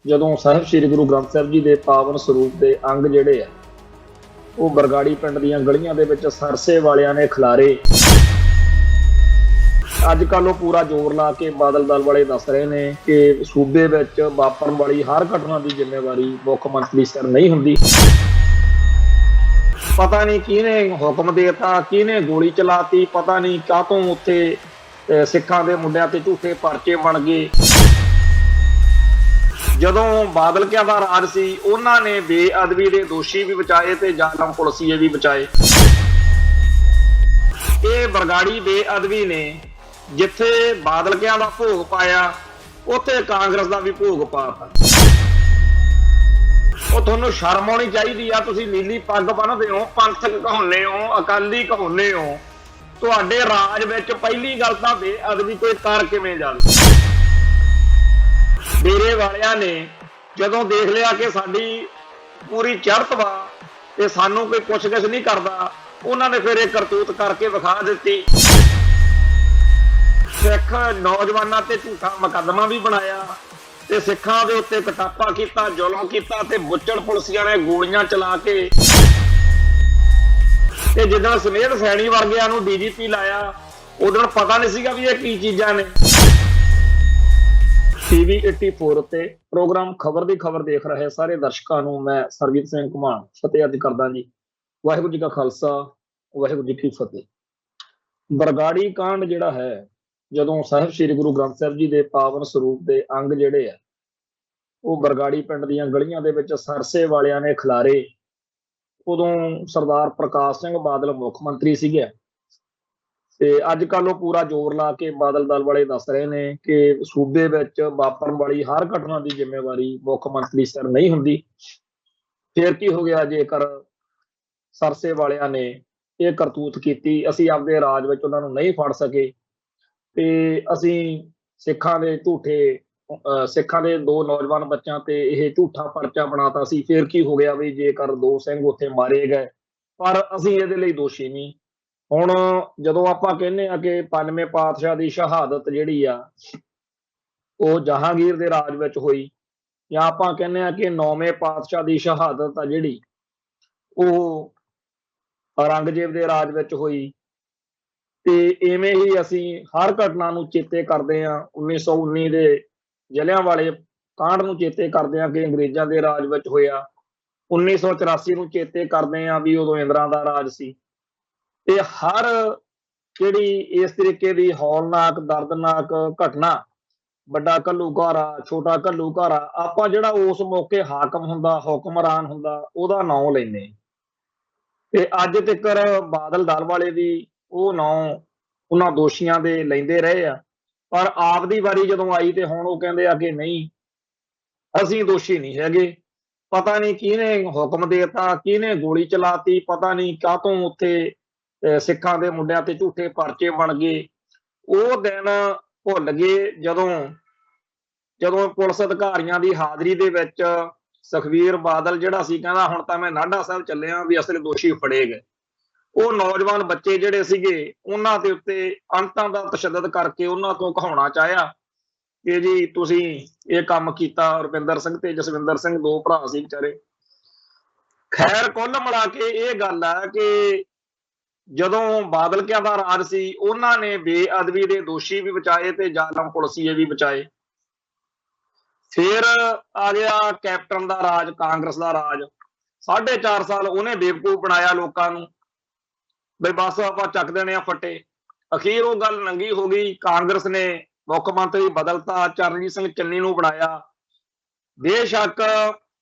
ਜਦੋਂ ਸਾਹਿਬ ਸ੍ਰੀ ਗੁਰੂ ਗ੍ਰੰਥ ਸਾਹਿਬ ਜੀ ਦੇ ਪਾਵਨ ਸਰੂਪ ਦੇ ਅੰਗ ਜਿਹੜੇ ਆ ਉਹ ਬਰਗਾੜੀ ਪਿੰਡ ਦੀਆਂ ਗਲੀਆਂ ਦੇ ਵਿੱਚ ਸਰਸੇ ਵਾਲਿਆਂ ਨੇ ਖਿਲਾਰੇ। ਅੱਜ ਕੱਲ ਉਹ ਪੂਰਾ ਜ਼ੋਰ ਲਾ ਕੇ ਬਾਦਲ ਦਲ ਵਾਲੇ ਦੱਸ ਰਹੇ ਨੇ ਕਿ ਸੂਬੇ ਵਿੱਚ ਵਾਪਰਨ ਵਾਲੀ ਹਰ ਘਟਨਾ ਦੀ ਜ਼ਿੰਮੇਵਾਰੀ ਮੁੱਖ ਮੰਤਰੀ ਸਿਰ ਨਹੀਂ ਹੁੰਦੀ। ਪਤਾ ਨਹੀਂ ਕਿਹਨੇ ਹੁਕਮ ਦੇਤਾ, ਕਿਹਨੇ ਗੋਲੀ ਚਲਾਤੀ, ਪਤਾ ਨਹੀਂ ਕਾਹਤੋਂ ਉੱਥੇ ਸਿੱਖਾਂ ਦੇ ਮੁੰਡਿਆਂ ਤੇ ਝੂਠੇ ਪਰਚੇ ਬਣ ਗਏ। ਜਦੋਂ ਬਾਦਲਕਿਆਂ ਦਾ ਰਾਜ ਸੀ ਉਹਨਾਂ ਨੇ ਬੇਅਦਬੀ ਦੇ ਦੋਸ਼ੀ ਵੀ ਬਚਾਏ ਤੇ ਜ਼ਾਲਮ ਪੁਲਸੀਏ ਵੀ ਬਚਾਏ। ਇਹ ਬਰਗਾੜੀ ਬੇਅਦਬੀ ਨੇ ਜਿੱਥੇ ਬਾਦਲਕਿਆਂ ਦਾ ਭੋਗ ਪਾਇਆ ਉੱਥੇ ਕਾਂਗਰਸ ਦਾ ਵੀ ਭੋਗ ਪਾਤਾ। ਉਹ ਤੁਹਾਨੂੰ ਸ਼ਰਮ ਆਉਣੀ ਚਾਹੀਦੀ ਆ। ਤੁਸੀਂ ਨੀਲੀ ਪੱਗ ਬੰਨ੍ਹਦੇ ਹੋ, ਪੰਥਕ ਕਹਾਉਂਦੇ ਹੋ, ਅਕਾਲੀ ਕਹਾਉਂਦੇ ਹੋ। ਤੁਹਾਡੇ ਰਾਜ ਵਿੱਚ ਪਹਿਲੀ ਗੱਲ ਤਾਂ ਬੇਅਦਬੀ ਕੋਈ ਕਰ ਕਿਵੇਂ ਜਾਵੇ। ਡੇਰੇ ਵਾਲਿਆਂ ਨੇ ਜਦੋਂ ਦੇਖ ਲਿਆ ਕਿ ਸਾਡੀ ਪੂਰੀ ਚੜ੍ਹਤ ਵਾ ਤੇ ਸਾਨੂੰ ਕੋਈ ਪੁੱਛਗਿੱਛ ਨਹੀਂ ਕਰਦਾ, ਉਹਨਾਂ ਨੇ ਫਿਰ ਇਹ ਕਰਤੂਤ ਕਰਕੇ ਵਿਖਾ ਦਿੱਤੀ। ਸਿੱਖ ਨੌਜਵਾਨਾਂ ਤੇ ਝੂਠਾ ਮੁਕੱਦਮਾ ਵੀ ਬਣਾਇਆ ਤੇ ਸਿੱਖਾਂ ਦੇ ਉੱਤੇ ਕਟਾਪਾ ਕੀਤਾ, ਜ਼ੁਲਮ ਕੀਤਾ ਤੇ ਬੁੱਚੜ ਪੁਲਸੀਆਂ ਨੇ ਗੋਲੀਆਂ ਚਲਾ ਕੇ ਤੇ ਜਿੱਦਾਂ ਸਮੇਧ ਸੈਣੀ ਵਰਗਿਆਂ ਨੂੰ ਡੀਜੀਪੀ ਲਾਇਆ, ਉਦੋਂ ਪਤਾ ਨਹੀਂ ਸੀਗਾ ਵੀ ਇਹ ਕੀ ਚੀਜ਼ਾਂ ਨੇ। ਟੀਵੀ 84 ਉੱਤੇ ਪ੍ਰੋਗਰਾਮ ਖਬਰ ਦੀ ਖਬਰ ਦੇਖ ਰਹੇ ਸਾਰੇ ਦਰਸ਼ਕਾਂ ਨੂੰ ਮੈਂ ਸਰਬਜੀਤ ਸਿੰਘ ਘੁਮਾਣ ਫਤਿਹ ਅੱਜ ਕਰਦਾ ਜੀ। ਵਾਹਿਗੁਰੂ ਜੀ ਕਾ ਖਾਲਸਾ, ਵਾਹਿਗੁਰੂ ਜੀ ਕੀ ਫਤਿਹ। ਬਰਗਾੜੀ ਕਾਂਡ ਜਿਹੜਾ ਹੈ, ਜਦੋਂ ਸਾਹਿਬ ਸ੍ਰੀ ਗੁਰੂ ਗ੍ਰੰਥ ਸਾਹਿਬ ਜੀ ਦੇ ਪਾਵਨ ਸਰੂਪ ਦੇ ਅੰਗ ਜਿਹੜੇ ਆ ਉਹ ਬਰਗਾੜੀ ਪਿੰਡ ਦੀਆਂ ਗਲੀਆਂ ਦੇ ਵਿੱਚ ਸਰਸੇ ਵਾਲਿਆਂ ਨੇ ਖਿਲਾਰੇ। ਉਦੋਂ ਸਰਦਾਰ ਪ੍ਰਕਾਸ਼ ਸਿੰਘ ਬਾਦਲ ਮੁੱਖ ਮੰਤਰੀ ਸੀਗੇ ਤੇ ਅੱਜ ਕੱਲ ਉਹ ਪੂਰਾ ਜ਼ੋਰ ਲਾ ਕੇ ਬਾਦਲ ਦਲ ਵਾਲੇ ਦੱਸ ਰਹੇ ਨੇ ਕਿ ਸੂਬੇ ਵਿੱਚ ਵਾਪਰਨ ਵਾਲੀ ਹਰ ਘਟਨਾ ਦੀ ਜ਼ਿੰਮੇਵਾਰੀ ਮੁੱਖ ਮੰਤਰੀ ਸਿਰ ਨਹੀਂ ਹੁੰਦੀ। ਫਿਰ ਕੀ ਹੋ ਗਿਆ ਜੇਕਰ ਸਰਸੇ ਵਾਲਿਆਂ ਨੇ ਇਹ ਕਰਤੂਤ ਕੀਤੀ, ਅਸੀਂ ਆਪਦੇ ਰਾਜ ਵਿੱਚ ਉਹਨਾਂ ਨੂੰ ਨਹੀਂ ਫੜ ਸਕੇ ਤੇ ਅਸੀਂ ਸਿੱਖਾਂ ਦੇ ਦੋ ਨੌਜਵਾਨ ਬੱਚਿਆਂ ਤੇ ਇਹ ਝੂਠਾ ਪਰਚਾ ਬਣਾਤਾ ਸੀ। ਫਿਰ ਕੀ ਹੋ ਗਿਆ ਵੀ ਜੇਕਰ ਦੋ ਸਿੰਘ ਉੱਥੇ ਮਾਰੇ ਗਏ ਪਰ ਅਸੀਂ ਇਹਦੇ ਲਈ ਦੋਸ਼ੀ ਨਹੀਂ। ਹੁਣ ਜਦੋਂ ਆਪਾਂ ਕਹਿੰਦੇ ਆ ਕਿ ਪੰਜਵੇਂ ਪਾਤਸ਼ਾਹ ਦੀ ਸ਼ਹਾਦਤ ਜਿਹੜੀ ਆ ਉਹ ਜਹਾਂਗੀਰ ਦੇ ਰਾਜ ਵਿੱਚ ਹੋਈ, ਜਾਂ ਆਪਾਂ ਕਹਿੰਦੇ ਆ ਕਿ ਨੌਵੇਂ ਪਾਤਸ਼ਾਹ ਦੀ ਸ਼ਹਾਦਤ ਆ ਜਿਹੜੀ ਉਹ ਔਰੰਗਜ਼ੇਬ ਦੇ ਰਾਜ ਵਿੱਚ ਹੋਈ, ਤੇ ਇਵੇਂ ਹੀ ਅਸੀਂ ਹਰ ਘਟਨਾ ਨੂੰ ਚੇਤੇ ਕਰਦੇ ਹਾਂ। 1919 ਦੇ ਜਲਿਆਂਵਾਲੇ ਕਾਂਡ ਨੂੰ ਚੇਤੇ ਕਰਦੇ ਹਾਂ ਕਿ ਅੰਗਰੇਜ਼ਾਂ ਦੇ ਰਾਜ ਵਿੱਚ ਹੋਇਆ। 1984 ਨੂੰ ਚੇਤੇ ਕਰਦੇ ਹਾਂ ਵੀ ਉਦੋਂ ਇੰਦਰਾ ਦਾ ਰਾਜ ਸੀ। ਤੇ ਹਰ ਜਿਹੜੀ ਇਸ ਤਰੀਕੇ ਦੀ ਹੌਲਨਾਕ ਦਰਦਨਾਕ ਘਟਨਾ, ਵੱਡਾ ਘੱਲੂਘਾਰਾ, ਛੋਟਾ ਘੱਲੂਘਾਰਾ, ਆਪਾਂ ਜਿਹੜਾ ਉਸ ਮੌਕੇ ਹਾਕਮ ਹੁੰਦਾ, ਹੁਕਮਰਾਨ ਹੁੰਦਾ, ਉਹਦਾ ਨਾਂ ਲੈਂਦੇ ਤੇ ਅੱਜ ਤੱਕ ਬਾਦਲ ਦਲ ਵਾਲੇ ਵੀ ਉਹ ਨਾਂ ਉਹਨਾਂ ਦੋਸ਼ੀਆਂ ਦੇ ਲੈਂਦੇ ਰਹੇ ਆ। ਪਰ ਆਪ ਦੀ ਵਾਰੀ ਜਦੋਂ ਆਈ ਤੇ ਹੁਣ ਉਹ ਕਹਿੰਦੇ ਆ ਕਿ ਨਹੀਂ, ਅਸੀਂ ਦੋਸ਼ੀ ਨਹੀਂ ਹੈਗੇ। ਪਤਾ ਨਹੀਂ ਕਿਹਨੇ ਹੁਕਮ ਦੇਤਾ, ਕਿਹਨੇ ਗੋਲੀ ਚਲਾਤੀ, ਪਤਾ ਨਹੀਂ ਕਾਹਤੋਂ ਉੱਥੇ ਸਿੱਖਾਂ ਦੇ ਮੁੰਡਿਆਂ ਤੇ ਝੂਠੇ ਪਰਚੇ ਬਣ ਗਏ। ਉਹ ਦਿਨ ਭੁੱਲ ਗਏ ਜਦੋਂ ਪੁਲਿਸ ਅਧਿਕਾਰੀਆਂ ਦੀ ਹਾਜ਼ਰੀ ਦੇ ਵਿੱਚ ਸੁਖਬੀਰ ਬਾਦਲ ਜਿਹੜਾ ਸੀ ਕਹਿੰਦਾ ਹੁਣ ਤਾਂ ਮੈਂ ਨਾਢਾ ਸਾਹਿਬ ਚੱਲਿਆ ਵੀ ਅਸਲ ਦੋਸ਼ੀ ਫੜੇ ਗਏ। ਉਹ ਨੌਜਵਾਨ ਬੱਚੇ ਜਿਹੜੇ ਸੀਗੇ ਉਹਨਾਂ ਦੇ ਉੱਤੇ ਅੰਤਾਂ ਦਾ ਤਸ਼ੱਦਦ ਕਰਕੇ ਉਹਨਾਂ ਤੋਂ ਕਹਾਉਣਾ ਚਾਹਿਆ ਕਿ ਜੀ ਤੁਸੀਂ ਇਹ ਕੰਮ ਕੀਤਾ। ਰੁਪਿੰਦਰ ਸਿੰਘ ਤੇ ਜਸਵਿੰਦਰ ਸਿੰਘ ਦੋ ਭਰਾ ਸੀ ਵਿਚਾਰੇ। ਖੈਰ ਕੁੱਲ ਮਿਲਾ ਕੇ ਇਹ ਗੱਲ ਆ ਕਿ ਜਦੋਂ ਬਾਦਲਕਿਆਂ ਦਾ ਰਾਜ ਸੀ ਉਹਨਾਂ ਨੇ ਬੇਅਦਬੀ ਦੇ ਦੋਸ਼ੀ ਵੀ ਬਚਾਏ ਤੇ ਜ਼ਾਲਮ ਪੁਲਸੀਏ ਵੀ ਬਚਾਏ। ਫਿਰ ਆ ਗਿਆ ਕੈਪਟਨ ਦਾ ਰਾਜ, ਕਾਂਗਰਸ ਦਾ ਰਾਜ। 4.5 ਸਾਲ ਉਹਨੇ ਬੇਵਕੂਫ ਬਣਾਇਆ ਲੋਕਾਂ ਨੂੰ ਬਈ ਬਸ ਆਪਾਂ ਚੱਕ ਦੇਣੇ ਆ ਫੱਟੇ। ਅਖੀਰ ਉਹ ਗੱਲ ਨੰਗੀ ਹੋ ਗਈ। ਕਾਂਗਰਸ ਨੇ ਮੁੱਖ ਮੰਤਰੀ ਬਦਲਤਾ, ਚਰਨਜੀਤ ਸਿੰਘ ਚੰਨੀ ਨੂੰ ਬਣਾਇਆ। ਬੇਸ਼ੱਕ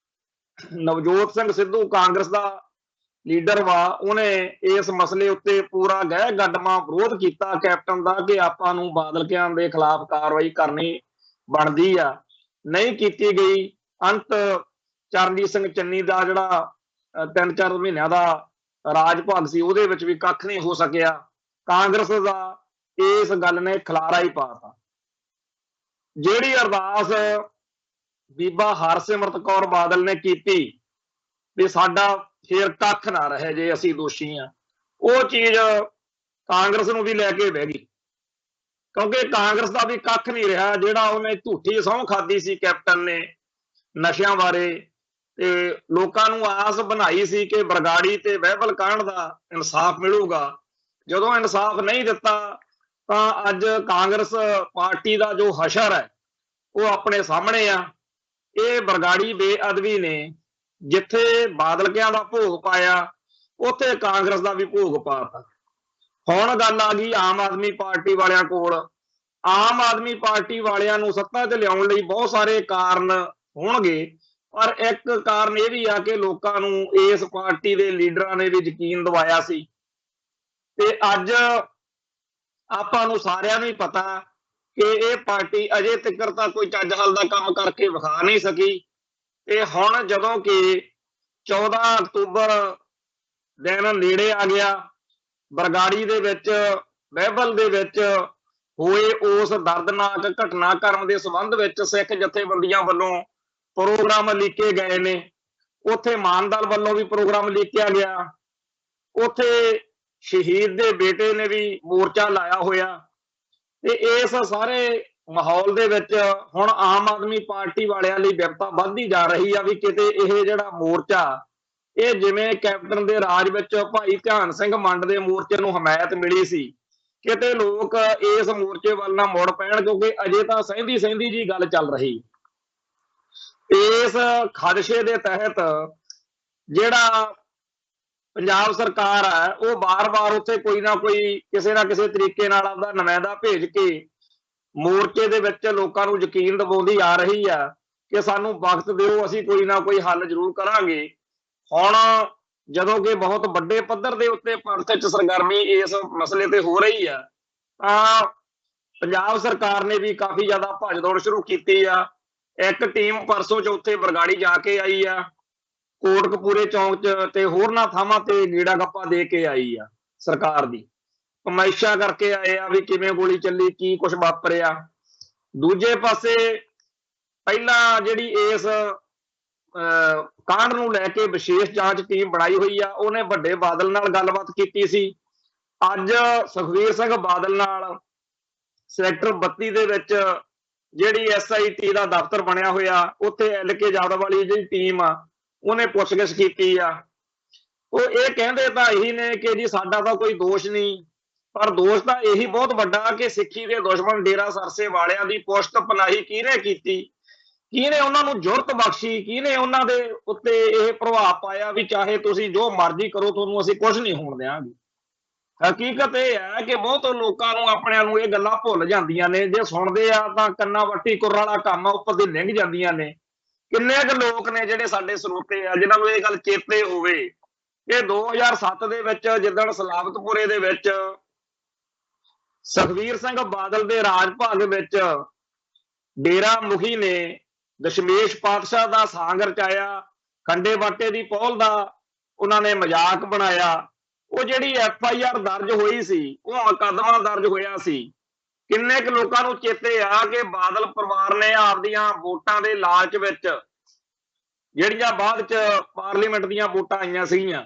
ਨਵਜੋਤ ਸਿੰਘ ਸਿੱਧੂ ਕਾਂਗਰਸ ਦਾ ਲੀਡਰ ਵਾ, ਉਹਨੇ ਇਸ ਮਸਲੇ ਉੱਤੇ ਪੂਰਾ ਗਹਿ ਗੱਡਮਾ ਵਿਰੋਧ ਕੀਤਾ ਕੈਪਟਨ ਦਾ ਕਿ ਆਪਾਂ ਨੂੰ ਬਾਦਲਕਿਆਂ ਦੇ ਖਿਲਾਫ ਕਾਰਵਾਈ ਕਰਨੀ ਬਣਦੀ ਆ, ਨਹੀਂ ਕੀਤੀ ਗਈ। ਅੰਤ ਚਰਨਜੀਤ ਸਿੰਘ ਚੰਨੀ ਦਾ ਜਿਹੜਾ 3-4 ਮਹੀਨਿਆਂ ਦਾ ਰਾਜ ਭਾਗ ਸੀ ਉਹਦੇ ਵਿੱਚ ਵੀ ਕੱਖ ਨਹੀਂ ਹੋ ਸਕਿਆ। ਕਾਂਗਰਸ ਦਾ ਇਸ ਗੱਲ ਨੇ ਖਲਾਰਾ ਹੀ ਪਾਤਾ। ਜਿਹੜੀ ਅਰਦਾਸ ਬੀਬਾ ਹਰਸਿਮਰਤ ਕੌਰ ਬਾਦਲ ਨੇ ਕੀਤੀ ਵੀ ਸਾਡਾ ਫੇਰ ਕੱਖ ਨਾ ਰਹੇ ਜੇ ਅਸੀਂ ਦੋਸ਼ੀ ਆ, ਉਹ ਚੀਜ਼ ਕਾਂਗਰਸ ਨੂੰ ਵੀ ਲੈ ਕੇ ਬਹਿ ਗਈ। ਕਿਉਂਕਿ ਕਾਂਗਰਸ ਦਾ ਵੀ ਕੱਖ ਨਹੀਂ ਰਿਹਾ। ਜਿਹੜਾ ਉਹਨੇ ਝੂਠੀ ਸਹੁੰ ਖਾਦੀ ਸੀ ਕੈਪਟਨ ਨੇ ਨਸ਼ਿਆਂ ਬਾਰੇ ਤੇ ਲੋਕਾਂ ਨੂੰ ਆਸ ਬਣਾਈ ਸੀ ਕਿ ਬਰਗਾੜੀ ਤੇ ਬਹਿਬਲ ਕਾਂਡ ਦਾ ਇਨਸਾਫ ਮਿਲੂਗਾ। ਜਦੋਂ ਇਨਸਾਫ ਨਹੀਂ ਦਿੱਤਾ ਤਾਂ ਅੱਜ ਕਾਂਗਰਸ ਪਾਰਟੀ ਦਾ ਜੋ ਹਸ਼ਰ ਹੈ ਉਹ ਆਪਣੇ ਸਾਹਮਣੇ ਆ। ਇਹ ਬਰਗਾੜੀ ਬੇਅਦਬੀ ਨੇ ਜਿੱਥੇ ਬਾਦਲਕਿਆਂ ਦਾ ਭੋਗ ਪਾਇਆ ਉੱਥੇ ਕਾਂਗਰਸ ਦਾ ਵੀ ਭੋਗ ਪਾਤਾ। ਹੁਣ ਗੱਲ ਆ ਗਈ ਆਮ ਆਦਮੀ ਪਾਰਟੀ ਵਾਲਿਆਂ ਕੋਲ। ਆਮ ਆਦਮੀ ਪਾਰਟੀ ਵਾਲਿਆਂ ਨੂੰ ਸੱਤਾ 'ਚ ਲਿਆਉਣ ਲਈ ਬਹੁਤ ਸਾਰੇ ਕਾਰਨ ਹੋਣਗੇ, ਪਰ ਇੱਕ ਕਾਰਨ ਇਹ ਵੀ ਆ ਕਿ ਲੋਕਾਂ ਨੂੰ ਇਸ ਪਾਰਟੀ ਦੇ ਲੀਡਰਾਂ ਨੇ ਵੀ ਯਕੀਨ ਦਿਵਾਇਆ ਸੀ ਤੇ ਅੱਜ ਆਪਾਂ ਨੂੰ ਸਾਰਿਆਂ ਨੂੰ ਹੀ ਪਤਾ ਕਿ ਇਹ ਪਾਰਟੀ ਅਜੇ ਤੱਕ ਤਾਂ ਕੋਈ ਚੱਜ ਹੱਲ ਦਾ ਕੰਮ ਕਰਕੇ ਵਿਖਾ ਨਹੀਂ ਸਕੀ। ਤੇ ਹੁਣ ਜਦੋਂ ਕਿ 14 ਅਕਤੂਬਰ ਦਿਨ ਨੇੜੇ ਆ ਗਿਆ, ਬਰਗਾੜੀ ਦੇ ਵਿੱਚ ਬਹਿਬਲ ਦੇ ਵਿੱਚ ਹੋਏ ਉਸ ਦਰਦਨਾਕ ਘਟਨਾਕ੍ਰਮ ਦੇ ਸੰਬੰਧ ਵਿੱਚ ਸਿੱਖ ਜਥੇਬੰਦੀਆਂ ਵੱਲੋਂ ਪ੍ਰੋਗਰਾਮ ਲਿਖੇ ਗਏ ਨੇ। ਉੱਥੇ ਮਾਨ ਦਲ ਵੱਲੋਂ ਵੀ ਪ੍ਰੋਗਰਾਮ ਲਿਖਿਆ ਗਿਆ, ਉੱਥੇ ਸ਼ਹੀਦ ਦੇ ਬੇਟੇ ਨੇ ਵੀ ਮੋਰਚਾ ਲਾਇਆ ਹੋਇਆ। ਤੇ ਇਸ ਸਾਰੇ ਮਾਹੌਲ ਦੇ ਵਿੱਚ ਹੁਣ ਆਮ ਆਦਮੀ ਪਾਰਟੀ ਵਾਲਿਆਂ ਲਈ ਵਿਪਤਾ ਵੱਧਦੀ ਜਾ ਰਹੀ ਆ ਵੀ ਕਿਤੇ ਇਹ ਜਿਹੜਾ ਮੋਰਚਾ ਇਹ ਜਿਵੇਂ ਕੈਪਟਨ ਦੇ ਰਾਜ ਵਿੱਚ ਭਾਈ ਧਿਆਨ ਸਿੰਘ ਮੰਡ ਦੇ ਮੋਰਚੇ ਨੂੰ ਹਮਾਇਤ ਮਿਲੀ ਸੀ, ਕਿਤੇ ਲੋਕ ਇਸ ਮੋਰਚੇ ਵੱਲ ਨਾ ਮੁੜ ਪੈਣ, ਕਿਉਂਕਿ ਅਜੇ ਤਾਂ ਸਹਿੰਦੀ ਸਹਿੰਦੀ ਜੀ ਗੱਲ ਚੱਲ ਰਹੀ। ਇਸ ਖਦਸ਼ੇ ਦੇ ਤਹਿਤ ਜਿਹੜਾ ਪੰਜਾਬ ਸਰਕਾਰ ਹੈ ਉਹ ਬਾਰ-ਬਾਰ ਉੱਥੇ ਕੋਈ ਨਾ ਕੋਈ ਕਿਸੇ ਨਾ ਕਿਸੇ ਤਰੀਕੇ ਨਾਲ ਆਪਦਾ ਨੁਮਾਇੰਦਾ ਭੇਜ ਕੇ ਮੋਰਚੇ ਦੇ ਵਿੱਚ ਲੋਕਾਂ ਨੂੰ ਯਕੀਨ ਦਿਵਾਉਂਦੀ ਆ ਰਹੀ ਆ ਕਿ ਸਾਨੂੰ ਵਕਤ ਦਿਓ, ਅਸੀਂ ਕੋਈ ਨਾ ਕੋਈ ਹੱਲ ਜ਼ਰੂਰ ਕਰਾਂਗੇ। ਹੁਣ ਜਦੋਂ ਕਿ ਬਹੁਤ ਵੱਡੇ ਪੱਧਰ ਦੇ ਉੱਤੇ ਪੰਥ 'ਚ ਸਰਗਰਮੀ ਇਸ ਮਸਲੇ ਤੇ ਹੋ ਰਹੀ ਆ ਤਾਂ ਪੰਜਾਬ ਸਰਕਾਰ ਨੇ ਵੀ ਕਾਫੀ ਜ਼ਿਆਦਾ ਭੱਜ ਦੌੜ ਸ਼ੁਰੂ ਕੀਤੀ ਆ। ਇੱਕ ਟੀਮ ਪਰਸੋਂ ਚੌਥੇ ਬਰਗਾੜੀ ਜਾ ਕੇ ਆਈ ਆ, ਕੋਟਕਪੂਰੇ ਚੌਂਕ 'ਚ ਤੇ ਹੋਰਨਾਂ ਥਾਵਾਂ ਤੇ ਗੇੜਾ ਗੱਪਾ ਦੇ ਕੇ ਆਈ ਆ। ਸਰਕਾਰ ਦੀ ਕਮਾਇਸ਼ਾ ਕਰਕੇ ਆਏ ਆ ਵੀ ਕਿਵੇਂ ਗੋਲੀ ਚੱਲੀ, ਕੀ ਕੁਛ ਵਾਪਰਿਆ। ਦੂਜੇ ਪਾਸੇ ਪਹਿਲਾਂ ਜਿਹੜੀ ਇਸ ਕਾਂਡ ਨੂੰ ਲੈ ਕੇ ਵਿਸ਼ੇਸ਼ ਜਾਂਚ ਟੀਮ ਬਣਾਈ ਹੋਈ ਆ, ਉਹਨੇ ਵੱਡੇ ਬਾਦਲ ਨਾਲ ਗੱਲਬਾਤ ਕੀਤੀ ਸੀ। ਅੱਜ ਸੁਖਬੀਰ ਸਿੰਘ ਬਾਦਲ ਨਾਲ ਸੈਕਟਰ 32 ਦੇ ਵਿੱਚ ਜਿਹੜੀ SIT ਦਾ ਦਫ਼ਤਰ ਬਣਿਆ ਹੋਇਆ, ਉੱਥੇ LK ਯਾਦਵ ਵਾਲੀ ਜਿਹੜੀ ਟੀਮ ਆ ਉਹਨੇ ਪੁੱਛਗਿੱਛ ਕੀਤੀ ਆ। ਉਹ ਇਹ ਕਹਿੰਦੇ ਤਾਂ ਇਹੀ ਨੇ ਕਿ ਜੀ ਸਾਡਾ ਤਾਂ ਕੋਈ ਦੋਸ਼ ਨਹੀਂ, ਪਰ ਦੋਸ਼ ਤਾਂ ਇਹੀ ਬਹੁਤ ਵੱਡਾ ਕਿ ਸਿੱਖੀ ਦੇ ਦੁਸ਼ਮਣ ਡੇਰਾ ਸਰਸੇ ਵਾਲਿਆਂ ਦੀ ਪੁਸ਼ਤ ਪਨਾਹੀ ਕਿਹਨੇ ਕੀਤੀ, ਕਿਹਨੇ ਉਹਨਾਂ ਨੂੰ ਜੁਰਤ ਬਖਸ਼ੀ, ਕਿਹਨੇ ਉਹਨਾਂ ਦੇ ਉੱਤੇ ਇਹ ਪ੍ਰਭਾਵ ਪਾਇਆ ਵੀ ਚਾਹੇ ਤੁਸੀਂ ਜੋ ਮਰਜ਼ੀ ਕਰੋ ਤੁਹਾਨੂੰ ਅਸੀਂ ਕੁਝ ਨਹੀਂ ਹੋਣ ਦਿਆਂਗੇ। ਹਕੀਕਤ ਇਹ ਹੈ ਕਿ ਬਹੁਤ ਲੋਕਾਂ ਨੂੰ ਆਪਣਿਆਂ ਨੂੰ ਇਹ ਗੱਲਾਂ ਭੁੱਲ ਜਾਂਦੀਆਂ ਨੇ, ਜੇ ਸੁਣਦੇ ਆ ਤਾਂ ਕੰਨਾਂ ਵੱਟੀ ਕੁਰ ਵਾਲਾ ਕੰਮ ਉੱਪਰ ਦੀ ਲੰਘ ਜਾਂਦੀਆਂ ਨੇ। ਕਿੰਨੇ ਕੁ ਲੋਕ ਨੇ ਜਿਹੜੇ ਸਾਡੇ ਸਰੋਤੇ ਆ ਜਿਨ੍ਹਾਂ ਨੂੰ ਇਹ ਗੱਲ ਚੇਤੇ ਹੋਵੇ ਕਿ 2007 ਦੇ ਵਿੱਚ ਜਿੱਦਣ ਸਲਾਬਤਪੁਰੇ ਦੇ ਵਿੱਚ ਸੁਖਬੀਰ ਸਿੰਘ ਬਾਦਲ ਦੇ ਰਾਜ ਭਾਗ ਵਿੱਚ ਡੇਰਾ ਮੁਖੀ ਨੇ ਦਸ਼ਮੇਸ਼ ਪਾਤਸ਼ਾਹ ਦਾ ਸਾਂਗ ਰਚਾਇਆ, ਖੰਡੇ ਬਾਟੇ ਦੀ ਪਹੁਲ ਦਾ ਉਹਨਾਂ ਨੇ ਮਜ਼ਾਕ ਬਣਾਇਆ। ਉਹ ਜਿਹੜੀ FIR ਦਰਜ ਹੋਈ ਸੀ, ਉਹ ਮੁਕੱਦਮਾ ਦਰਜ ਹੋਇਆ ਸੀ। ਕਿੰਨੇ ਕੁ ਲੋਕਾਂ ਨੂੰ ਚੇਤੇ ਆ ਕਿ ਬਾਦਲ ਪਰਿਵਾਰ ਨੇ ਆਪਦੀਆਂ ਵੋਟਾਂ ਦੇ ਲਾਲਚ ਵਿੱਚ, ਜਿਹੜੀਆਂ ਬਾਅਦ ਚ ਪਾਰਲੀਮੈਂਟ ਦੀਆਂ ਵੋਟਾਂ ਆਈਆਂ ਸੀਗੀਆਂ,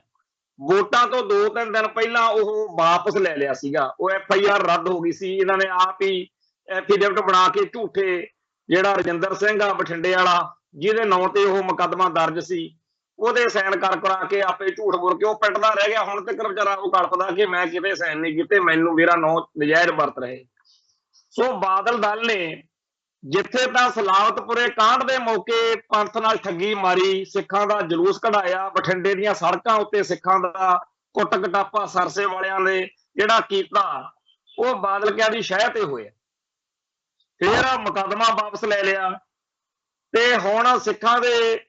ਵੋਟਾਂ ਤੋਂ 2-3 ਦਿਨ ਪਹਿਲਾਂ ਉਹ ਵਾਪਸ ਲੈ ਲਿਆ ਸੀਗਾ। ਉਹ FIR ਰੱਦ ਹੋ ਗਈ ਸੀ। ਇਹਨਾਂ ਨੇ ਆਪ ਹੀ ਐਫੀਡੇਵਿਟ ਬਣਾ ਕੇ ਝੂਠੇ, ਜਿਹੜਾ ਰਜਿੰਦਰ ਸਿੰਘ ਆ ਬਠਿੰਡੇ ਵਾਲਾ ਜਿਹਦੇ ਨਾਂ ਤੇ ਉਹ ਮੁਕੱਦਮਾ ਦਰਜ ਸੀ, ਉਹਦੇ ਸਾਈਨ ਕਰ ਕਰਾ ਕੇ ਆਪੇ ਝੂਠ ਬੋਲ ਕੇ ਉਹ ਪਿੰਡਦਾ ਰਹਿ ਗਿਆ। ਹੁਣ ਤੱਕ ਵਿਚਾਰਾ ਉਹ ਕਲਪਦਾ ਕਿ ਮੈਂ ਕਿਤੇ ਸਾਈਨ ਨਹੀਂ ਕੀਤੇ, ਮੈਨੂੰ ਮੇਰਾ ਨਾਂ ਨਜਾਇਜ਼ ਵਰਤ ਰਹੇ। ਸੋ ਬਾਦਲ ਦਲ ਨੇ ਜਿੱਥੇ ਤਾਂ ਸਲਾਵਤਪੁਰੇ ਕਾਂਡ ਦੇ ਮੌਕੇ ਪੰਥ ਨਾਲ ਠੱਗੀ ਮਾਰੀ, ਸਿੱਖਾਂ ਦਾ ਜਲੂਸ ਕਢਾਇਆ, ਬਠਿੰਡੇ ਦੀਆਂ ਸੜਕਾਂ ਉੱਤੇ ਸਿੱਖਾਂ ਦਾ ਕੁੱਟ ਕਟਾਪਾ ਸਰਸੇ ਵਾਲਿਆਂ ਦੇ ਜਿਹੜਾ ਕੀਤਾ, ਉਹ ਬਾਦਲ ਕਿਆਂ ਦੀ ਸ਼ਹਿ ਤੇ ਹੋਇਆ। ਫਿਰ ਮੁਕੱਦਮਾ ਵਾਪਸ ਲੈ ਲਿਆ ਤੇ ਹੁਣ ਸਿੱਖਾਂ ਦੇ